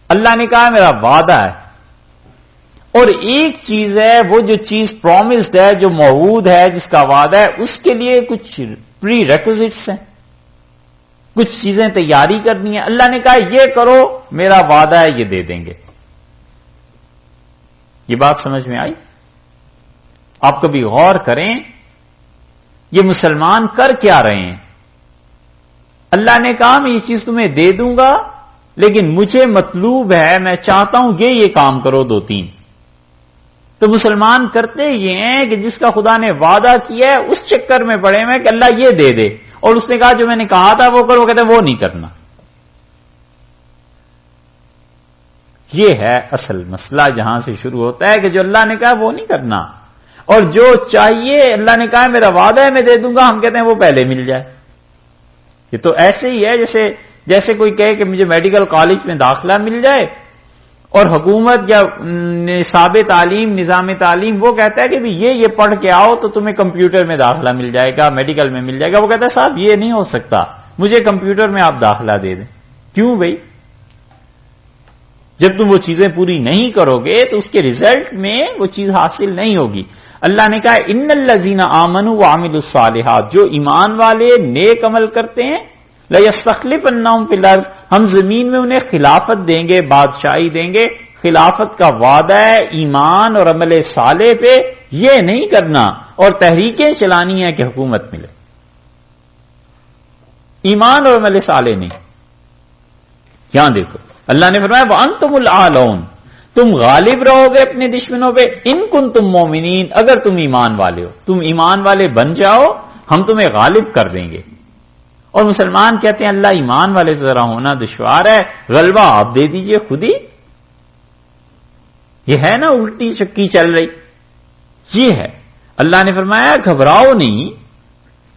اللہ نے کہا میرا وعدہ ہے، اور ایک چیز ہے وہ جو چیز پرومسڈ ہے، جو موعود ہے، جس کا وعدہ ہے، اس کے لیے کچھ پری ریکوزٹس ہیں، کچھ چیزیں تیاری کرنی ہے. اللہ نے کہا یہ کرو، میرا وعدہ ہے یہ دے دیں گے. یہ بات سمجھ میں آئی؟ آپ کبھی غور کریں یہ مسلمان کر کیا رہے ہیں. اللہ نے کہا میں یہ چیز تمہیں دے دوں گا، لیکن مجھے مطلوب ہے، میں چاہتا ہوں یہ کام کرو 2-3. تو مسلمان کرتے یہ ہیں کہ جس کا خدا نے وعدہ کیا ہے اس چکر میں پڑے ہوئے کہ اللہ یہ دے دے، اور اس نے کہا جو میں نے کہا تھا وہ کرو، کہتے وہ نہیں کرنا. یہ ہے اصل مسئلہ جہاں سے شروع ہوتا ہے کہ جو اللہ نے کہا وہ نہیں کرنا، اور جو چاہیے اللہ نے کہا میرا وعدہ ہے میں دے دوں گا، ہم کہتے ہیں وہ پہلے مل جائے. یہ تو ایسے ہی ہے جیسے کوئی کہے کہ مجھے میڈیکل کالج میں داخلہ مل جائے اور حکومت یا نصاب تعلیم، نظام تعلیم وہ کہتا ہے کہ بھی یہ پڑھ کے آؤ تو تمہیں کمپیوٹر میں داخلہ مل جائے گا، میڈیکل میں مل جائے گا، وہ کہتا ہے صاحب یہ نہیں ہو سکتا، مجھے کمپیوٹر میں آپ داخلہ دے دیں. کیوں بھائی؟ جب تم وہ چیزیں پوری نہیں کرو گے تو اس کے ریزلٹ میں وہ چیز حاصل نہیں ہوگی. اللہ نے کہا ان الذین آمنوا وعملوا الصالحات، جو ایمان والے نیک عمل کرتے ہیں، لَيَسْتَخْلِفَنَّهُمْ فِي الْأَرْضِ، ہم زمین میں انہیں خلافت دیں گے، بادشاہی دیں گے. خلافت کا وعدہ ہے ایمان اور عمل صالح پہ، یہ نہیں کرنا اور تحریکیں چلانی ہے کہ حکومت ملے. ایمان اور عمل صالح نہیں. یہاں دیکھو اللہ نے فرمایا وَأَنْتُمُ الْأَعْلَوْنَ، تم غالب رہو گے اپنے دشمنوں پہ، ان کنتم مومنین، اگر تم ایمان والے ہو. تم ایمان والے بن جاؤ، ہم تمہیں غالب کر دیں گے. اور مسلمان کہتے ہیں اللہ ایمان والے سے ذرا ہونا دشوار ہے، غلبہ آپ دے دیجئے خود ہی. یہ ہے نا الٹی چکی چل رہی، یہ ہے. اللہ نے فرمایا گھبراؤ نہیں،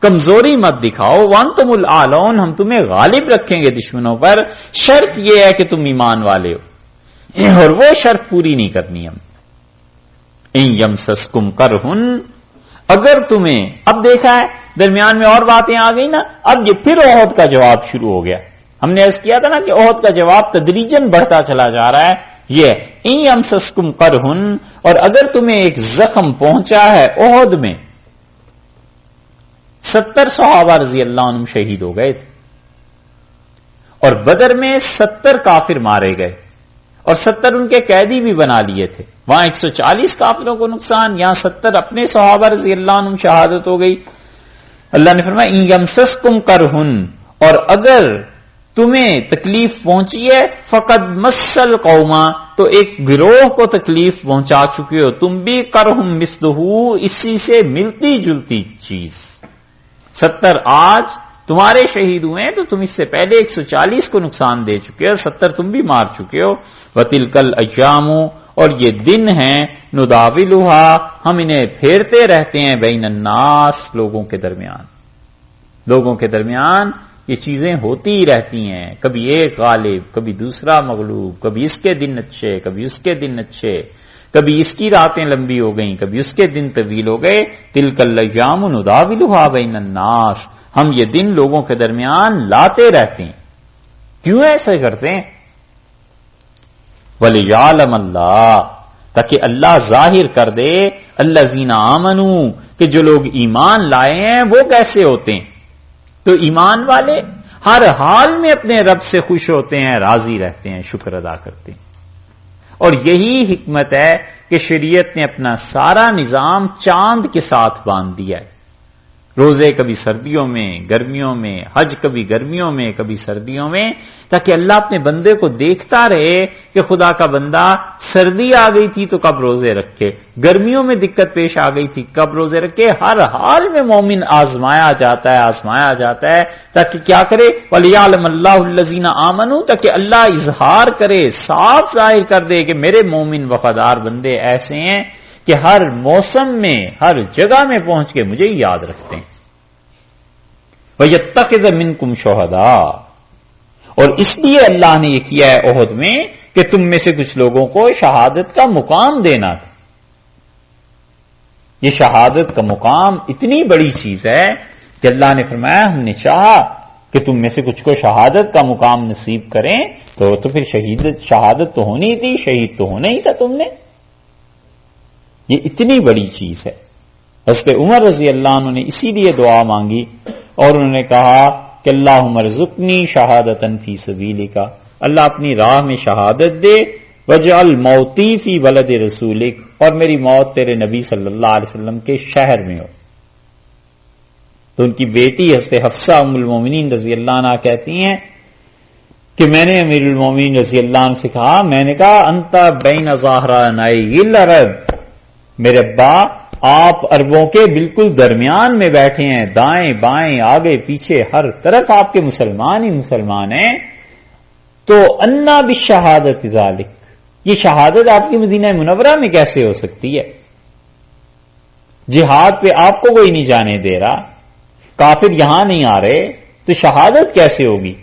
کمزوری مت دکھاؤ، وانتم العالون، ہم تمہیں غالب رکھیں گے دشمنوں پر. شرط یہ ہے کہ تم ایمان والے ہو، اور وہ شرط پوری نہیں کرنی ہم. ان یمسسکم کرہن، اگر تمہیں، اب دیکھا ہے درمیان میں اور باتیں آ گئی نا، اب یہ پھر احد کا جواب شروع ہو گیا. ہم نے عرض کیا تھا نا کہ احد کا جواب تدریجاً بڑھتا چلا جا رہا ہے. یہ ان یمسسکم کرہن، اور اگر تمہیں ایک زخم پہنچا ہے احد میں، 70 صحابہ رضی اللہ عنہم شہید ہو گئے تھے، اور بدر میں 70 کافر مارے گئے، اور 70 ان کے قیدی بھی بنا لیے تھے. وہاں 140 کافروں کو نقصان، یہاں 70 اپنے صحابہ رضی اللہ عنہم شہادت ہو گئی. اللہ نے فرمایا ان یمسسکم کرہن، اور اگر تمہیں تکلیف پہنچی ہے، فقد مسل قوما، تو ایک گروہ کو تکلیف پہنچا چکے ہو تم بھی، کرہم مثلہ، اسی سے ملتی جلتی چیز. 70 آج تمہارے شہید ہوئے ہیں تو تم اس سے پہلے 140 کو نقصان دے چکے ہو، 70 تم بھی مار چکے ہو. وَتِلْكَ الْأَيَّامُ، اور یہ دن ہیں، نُدَاوِلُهَا، ہم انہیں پھیرتے رہتے ہیں، بین الناس، لوگوں کے درمیان. لوگوں کے درمیان یہ چیزیں ہوتی ہی رہتی ہیں، کبھی ایک غالب، کبھی دوسرا مغلوب، کبھی اس کے دن اچھے، کبھی اس کے دن اچھے، کبھی اس کی راتیں لمبی ہو گئیں، کبھی اس کے دن طویل ہو گئے. تِلْكَ الْأَيَّامُ نُدَاوِلُهَا بین الناس، ہم یہ دن لوگوں کے درمیان لاتے رہتے ہیں. کیوں ایسے کرتے ہیں؟ وَلِيَعْلَمَ اللَّهُ، تاکہ اللہ ظاہر کر دے، الَّذِينَ آمَنُوا، کہ جو لوگ ایمان لائے ہیں وہ کیسے ہوتے ہیں. تو ایمان والے ہر حال میں اپنے رب سے خوش ہوتے ہیں، راضی رہتے ہیں، شکر ادا کرتے ہیں. اور یہی حکمت ہے کہ شریعت نے اپنا سارا نظام چاند کے ساتھ باندھ دیا ہے. روزے کبھی سردیوں میں، گرمیوں میں، حج کبھی گرمیوں میں، کبھی سردیوں میں، تاکہ اللہ اپنے بندے کو دیکھتا رہے کہ خدا کا بندہ سردی آ گئی تھی تو کب روزے رکھے، گرمیوں میں دقت پیش آ گئی تھی کب روزے رکھے. ہر حال میں مومن آزمایا جاتا ہے تاکہ کیا کرے، وَلِيَعْلَمَ اللَّهُ الَّذِينَ آمَنُوا، تاکہ اللہ اظہار کرے، صاف ظاہر کر دے کہ میرے مومن وفادار بندے ایسے ہیں کہ ہر موسم میں، ہر جگہ میں پہنچ کے مجھے یاد رکھتے ہیں. وَيَتَّخِذَ مِنْكُمْ شُهَدَاءَ، اور اس لیے اللہ نے یہ کیا ہے احد میں کہ تم میں سے کچھ لوگوں کو شہادت کا مقام دینا تھا. یہ شہادت کا مقام اتنی بڑی چیز ہے کہ اللہ نے فرمایا ہم نے چاہا کہ تم میں سے کچھ کو شہادت کا مقام نصیب کریں، تو پھر شہادت تو ہونی تھی، شہید تو ہونا ہی تھا تم نے. یہ اتنی بڑی چیز ہے. حضرت عمر رضی اللہ عنہ نے اسی لیے دعا مانگی اور انہوں نے کہا کہ اللہم ارزقنی شہادتاً فی سبیلک، اللہ اپنی راہ میں شہادت دے، وجعل موتی فی بلد رسولک، اور میری موت تیرے نبی صلی اللہ علیہ وسلم کے شہر میں ہو. تو ان کی بیٹی حضرت حفصہ ام المومنین رضی اللہ عنہ کہتی ہیں کہ میں نے امیر المومنین رضی اللہ عنہ سے کہا، میں نے کہا انت بین ظاہرانئی العرب، میرے ابا آپ عربوں کے بالکل درمیان میں بیٹھے ہیں، دائیں بائیں آگے پیچھے ہر طرف آپ کے مسلمان ہی مسلمان ہیں، تو انا بالشہادت ذالک، یہ شہادت آپ کی مدینہ منورہ میں کیسے ہو سکتی ہے؟ جہاد پہ آپ کو کوئی نہیں جانے دے رہا، کافر یہاں نہیں آ رہے، تو شہادت کیسے ہوگی؟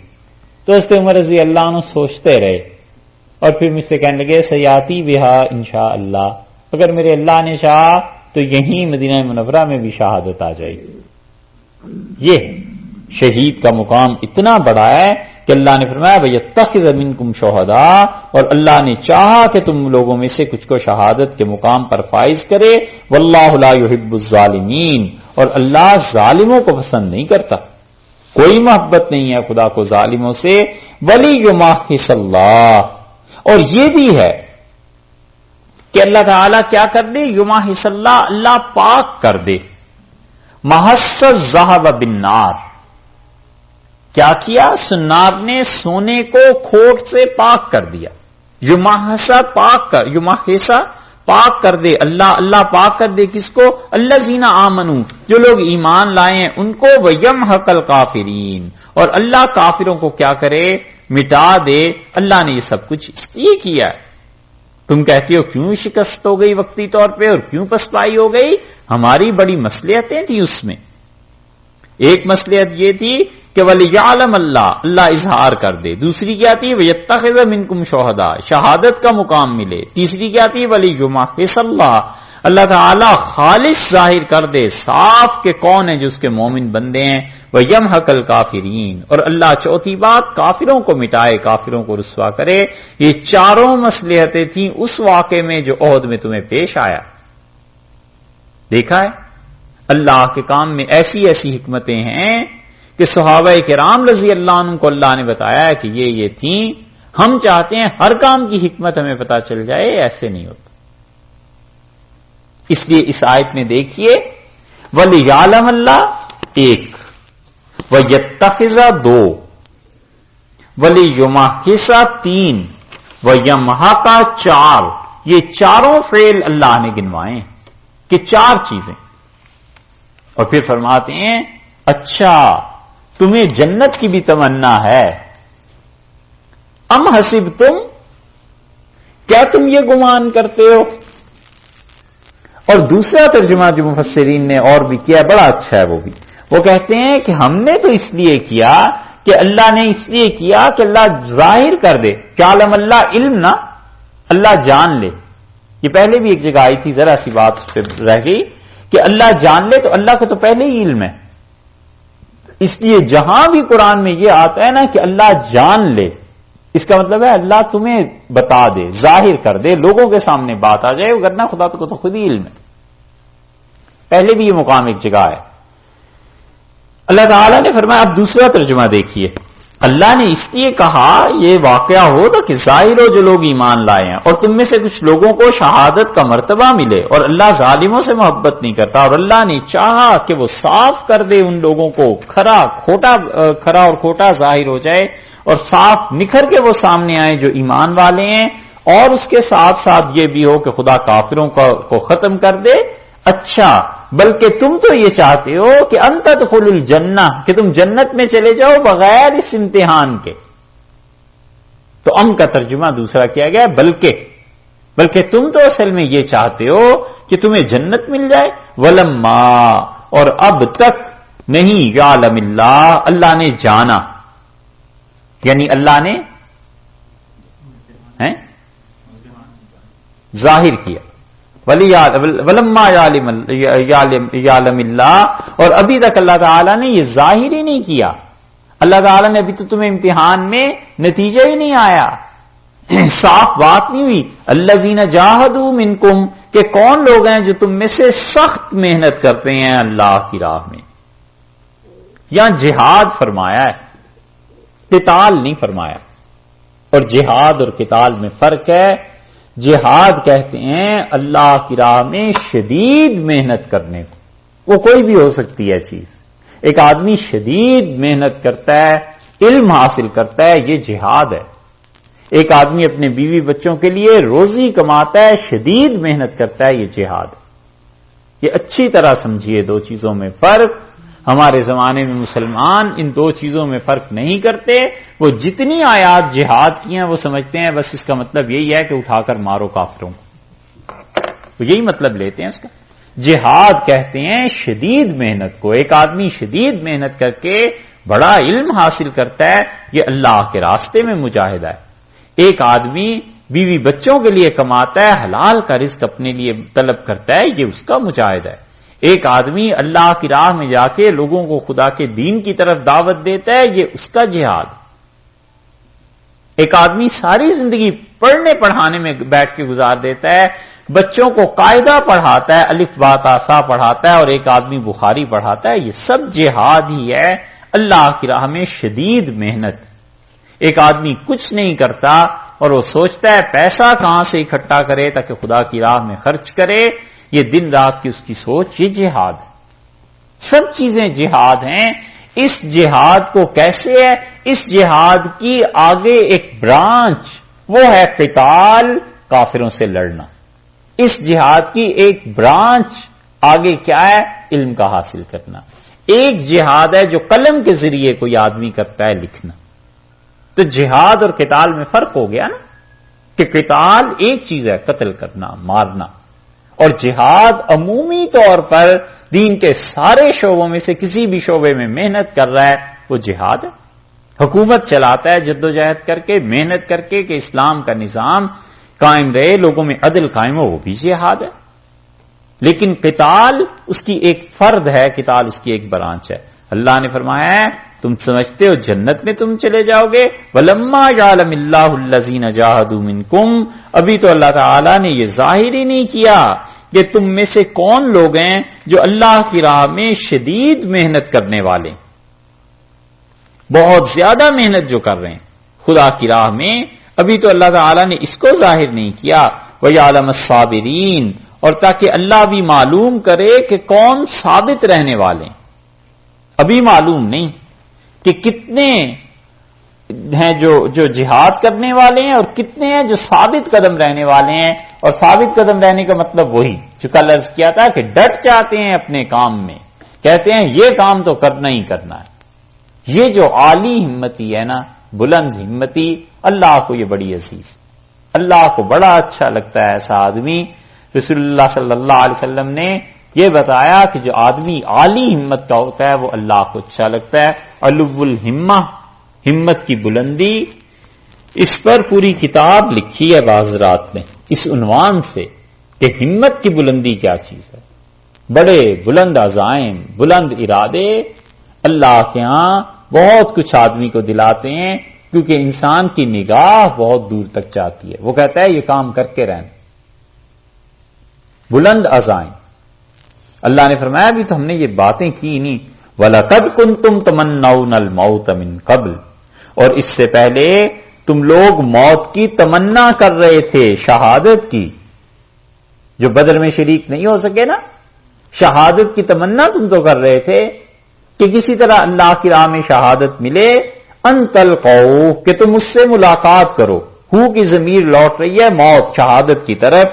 تو حضرت عمر رضی اللہ عنہ سوچتے رہے اور پھر مجھ سے کہنے لگے سیاتی بہا انشاءاللہ، اگر میرے اللہ نے چاہا تو یہیں مدینہ منورہ میں بھی شہادت آ جائے گی۔ یہ شہید کا مقام اتنا بڑا ہے کہ اللہ نے فرمایا وَيَتَّخِذَ مِنْكُمْ شُهَدَاءَ، اور اللہ نے چاہا کہ تم لوگوں میں سے کچھ کو شہادت کے مقام پر فائز کرے، وَاللَّهُ لَا يُحِبُّ الظَّالِمِينَ، اور اللہ ظالموں کو پسند نہیں کرتا، کوئی محبت نہیں ہے خدا کو ظالموں سے۔ وَلِيُمَحِّصَ اللَّهُ، اور یہ بھی ہے کہ اللہ تعالیٰ کیا کر دے، یمحص اللہ، اللہ پاک کر دے، محص الذهب بالنار، کیا کیا، سنار نے سونے کو کھوٹ سے پاک کر دیا، یمحص پاک کر، یمحص پاک کر دے اللہ، اللہ پاک کر دے کس کو، الذین آمنوا، جو لوگ ایمان لائے ہیں ان کو، ویمحق الکافرین، اور اللہ کافروں کو کیا کرے، مٹا دے۔ اللہ نے یہ سب کچھ اس لیے کیا ہے۔ تم کہتے ہو کیوں شکست ہو گئی وقتی طور پہ اور کیوں پسپائی ہو گئی، ہماری بڑی مصلحتیں تھیں اس میں۔ ایک مصلحت یہ تھی کہ وَلِيَعْلَمَ اللہ، اللہ اظہار کر دے، دوسری کیا تھی وَيَتَّخِذَ مِنْكُمْ شُهَدَاءَ، شہادت کا مقام ملے، تیسری کیا تھی وَلِيُمَحِّصَ اللہ، اللہ تعالی خالص ظاہر کر دے، صاف کہ کون ہے جو اس کے مومن بندے ہیں، وَيَمْحَقَ الْكَافِرِينَ، اور اللہ چوتھی بات کافروں کو مٹائے، کافروں کو رسوا کرے۔ یہ چاروں مصلحتیں تھیں اس واقعے میں جو احد میں تمہیں پیش آیا۔ دیکھا ہے اللہ کے کام میں ایسی ایسی حکمتیں ہیں کہ صحابہ کرام رضی اللہ عنہ کو اللہ نے بتایا ہے کہ یہ تھیں۔ ہم چاہتے ہیں ہر کام کی حکمت ہمیں پتہ چل جائے، ایسے نہیں ہوتا۔ اس لیے اس آیت میں دیکھیے وَلِيَعْلَمَ اللہ ایک، وَيَتَّخِذَ دو، وَلِيُمَحِّصَ تین، وَيَمْحَقَ چار، یہ چاروں فعل اللہ نے گنوائے ہیں کہ چار چیزیں، اور پھر فرماتے ہیں اچھا تمہیں جنت کی بھی تمنا ہے، ام حسبتم، کیا تم یہ گمان کرتے ہو؟ اور دوسرا ترجمہ جو مفسرین نے اور بھی کیا بڑا اچھا ہے، وہ کہتے ہیں کہ ہم نے تو اس لیے کیا کہ اللہ نے اس لیے کیا کہ اللہ ظاہر کر دے، کہ عالم اللہ علم نہ، اللہ جان لے۔ یہ پہلے بھی ایک جگہ آئی تھی، ذرا سی بات اس پہ رہ گئی کہ اللہ جان لے، تو اللہ کو تو پہلے ہی علم ہے۔ اس لیے جہاں بھی قرآن میں یہ آتا ہے نا کہ اللہ جان لے، اس کا مطلب ہے اللہ تمہیں بتا دے، ظاہر کر دے، لوگوں کے سامنے بات آ جائے، ورنہ خدا کو تو خود ہی علم ہے۔ پہلے بھی یہ مقام ایک جگہ ہے۔ اللہ تعالیٰ نے فرمایا، اب دوسرا ترجمہ دیکھیے، اللہ نے اس لیے کہا یہ واقعہ ہو تو کہ ظاہر ہو جو لوگ ایمان لائے ہیں، اور تم میں سے کچھ لوگوں کو شہادت کا مرتبہ ملے، اور اللہ ظالموں سے محبت نہیں کرتا، اور اللہ نے چاہا کہ وہ صاف کر دے ان لوگوں کو، کھرا اور کھوٹا ظاہر ہو جائے، اور صاف نکھر کے وہ سامنے آئے جو ایمان والے ہیں، اور اس کے ساتھ ساتھ یہ بھی ہو کہ خدا کافروں کو ختم کر دے۔ اچھا بلکہ تم تو یہ چاہتے ہو کہ ان تدخلوا الجنہ، کہ تم جنت میں چلے جاؤ بغیر اس امتحان کے، تو ام کا ترجمہ دوسرا کیا گیا بلکہ تم تو اصل میں یہ چاہتے ہو کہ تمہیں جنت مل جائے، ولما، اور اب تک نہیں، یعلم اللہ، اللہ نے جانا، یعنی اللہ نے ظاہر کیا، ولما یعلم اللہ، اور ابھی تک اللہ تعالیٰ نے یہ ظاہر ہی نہیں کیا، اللہ تعالیٰ نے ابھی تو تمہیں امتحان میں نتیجہ ہی نہیں آیا، صاف بات نہیں ہوئی۔ الذین جاہدوا منکم، کہ کون لوگ ہیں جو تم میں سے سخت محنت کرتے ہیں اللہ کی راہ میں، یہاں جہاد فرمایا ہے، قتال نہیں فرمایا، اور جہاد اور قتال میں فرق ہے۔ جہاد کہتے ہیں اللہ کی راہ میں شدید محنت کرنے کو، وہ کوئی بھی ہو سکتی ہے چیز، ایک آدمی شدید محنت کرتا ہے، علم حاصل کرتا ہے، یہ جہاد ہے۔ ایک آدمی اپنے بیوی بچوں کے لیے روزی کماتا ہے، شدید محنت کرتا ہے، یہ جہاد ہے۔ یہ اچھی طرح سمجھیے دو چیزوں میں فرق۔ ہمارے زمانے میں مسلمان ان دو چیزوں میں فرق نہیں کرتے، وہ جتنی آیات جہاد کی ہیں وہ سمجھتے ہیں بس اس کا مطلب یہی ہے کہ اٹھا کر مارو کافروں کو، وہ یہی مطلب لیتے ہیں اس کا۔ جہاد کہتے ہیں شدید محنت کو، ایک آدمی شدید محنت کر کے بڑا علم حاصل کرتا ہے، یہ اللہ کے راستے میں مجاہدہ ہے۔ ایک آدمی بیوی بچوں کے لیے کماتا ہے، حلال کا رزق اپنے لیے طلب کرتا ہے، یہ اس کا مجاہدہ ہے۔ ایک آدمی اللہ کی راہ میں جا کے لوگوں کو خدا کے دین کی طرف دعوت دیتا ہے، یہ اس کا جہاد۔ ایک آدمی ساری زندگی پڑھنے پڑھانے میں بیٹھ کے گزار دیتا ہے، بچوں کو قاعدہ پڑھاتا ہے، الف با تا سا پڑھاتا ہے، اور ایک آدمی بخاری پڑھاتا ہے، یہ سب جہاد ہی ہے، اللہ کی راہ میں شدید محنت۔ ایک آدمی کچھ نہیں کرتا اور وہ سوچتا ہے پیسہ کہاں سے اکٹھا کرے تاکہ خدا کی راہ میں خرچ کرے، یہ دن رات کی اس کی سوچ، یہ جہاد ہے۔ سب چیزیں جہاد ہیں۔ اس جہاد کو کیسے ہے؟ اس جہاد کی آگے ایک برانچ، وہ ہے قتال، کافروں سے لڑنا۔ اس جہاد کی ایک برانچ آگے کیا ہے؟ علم کا حاصل کرنا۔ ایک جہاد ہے جو قلم کے ذریعے کوئی آدمی کرتا ہے، لکھنا۔ تو جہاد اور قتال میں فرق ہو گیا نا، کہ قتال ایک چیز ہے، قتل کرنا، مارنا، اور جہاد عمومی طور پر دین کے سارے شعبوں میں سے کسی بھی شعبے میں محنت کر رہا ہے، وہ جہاد ہے۔ حکومت چلاتا ہے جدوجہد کر کے، محنت کر کے کہ اسلام کا نظام قائم رہے، لوگوں میں عدل قائم ہو، وہ بھی جہاد ہے۔ لیکن قتال اس کی ایک فرد ہے، قتال اس کی ایک برانچ ہے۔ اللہ نے فرمایا ہے تم سمجھتے ہو جنت میں تم چلے جاؤ گے، وَلَمَّا يَعْلَمِ اللَّهُ الَّذِينَ جَاهَدُوا مِنكُمْ، ابھی تو اللہ تعالیٰ نے یہ ظاہر ہی نہیں کیا کہ تم میں سے کون لوگ ہیں جو اللہ کی راہ میں شدید محنت کرنے والے، بہت زیادہ محنت جو کر رہے ہیں خدا کی راہ میں، ابھی تو اللہ تعالیٰ نے اس کو ظاہر نہیں کیا۔ وَيَعْلَمَ الصَّابِرِينَ، اور تاکہ اللہ بھی معلوم کرے کہ کون ثابت رہنے والے ہیں۔ ابھی معلوم نہیں کہ کتنے ہیں جو جہاد کرنے والے ہیں اور کتنے ہیں جو ثابت قدم رہنے والے ہیں۔ اور ثابت قدم رہنے کا مطلب وہی جو کل عرض کیا تھا کہ ڈٹ جاتے ہیں اپنے کام میں، کہتے ہیں یہ کام تو کرنا ہی کرنا ہے۔ یہ جو عالی ہمتی ہے نا، بلند ہمتی، اللہ کو یہ بڑی عزیز، اللہ کو بڑا اچھا لگتا ہے ایسا آدمی۔ رسول اللہ صلی اللہ علیہ وسلم نے یہ بتایا کہ جو آدمی عالی ہمت کا ہوتا ہے وہ اللہ کو اچھا لگتا ہے۔ علو الہمہ، ہمت کی بلندی، اس پر پوری کتاب لکھی ہے بعض رات میں اس عنوان سے کہ ہمت کی بلندی کیا چیز ہے۔ بڑے بلند عزائم، بلند ارادے اللہ کے ہاں بہت کچھ آدمی کو دلاتے ہیں، کیونکہ انسان کی نگاہ بہت دور تک جاتی ہے۔ وہ کہتا ہے یہ کام کر کے رہنا، بلند عزائم۔ اللہ نے فرمایا بھی تو ہم نے یہ باتیں کی نہیں، وَلَقَدْ كُنْتُمْ تَمَنَّوْنَ الْمَوْتَ مِنْ قَبْلِ، اور اس سے پہلے تم لوگ موت کی تمنا کر رہے تھے، شہادت کی۔ جو بدر میں شریک نہیں ہو سکے نا، شہادت کی تمنا تم تو کر رہے تھے کہ کسی طرح اللہ کی راہ میں شہادت ملے، ان تلقوا، کہ تم اس سے ملاقات کرو۔ ہو کی ضمیر لوٹ رہی ہے موت، شہادت کی طرف،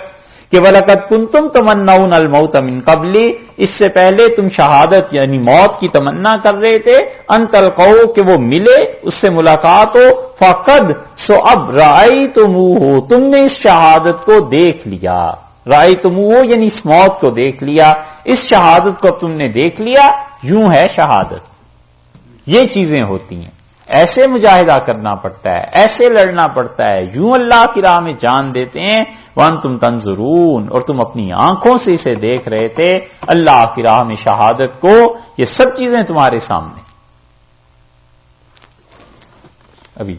کہ وَلَقَدْ كُنْتُمْ تَمَنَّوْنَ الْمَوْتَ مِنْ قَبْلِ، اس سے پہلے تم شہادت یعنی موت کی تمنا کر رہے تھے، ان تلقوا، کہ وہ ملے، اس سے ملاقات ہو، فَقَدْ، سو اب رَأَيْتُمُوهُ، تم نے اس شہادت کو دیکھ لیا، رَأَيْتُمُوهُ یعنی اس موت کو دیکھ لیا، اس شہادت کو اب تم نے دیکھ لیا۔ یوں ہے شہادت، یہ چیزیں ہوتی ہیں، ایسے مجاہدہ کرنا پڑتا ہے، ایسے لڑنا پڑتا ہے، یوں اللہ کی راہ میں جان دیتے ہیں۔ وَأَنْتُمْ تَنْظُرُونَ، اور تم اپنی آنکھوں سے اسے دیکھ رہے تھے، اللہ کی راہ میں شہادت کو۔ یہ سب چیزیں تمہارے سامنے ابھی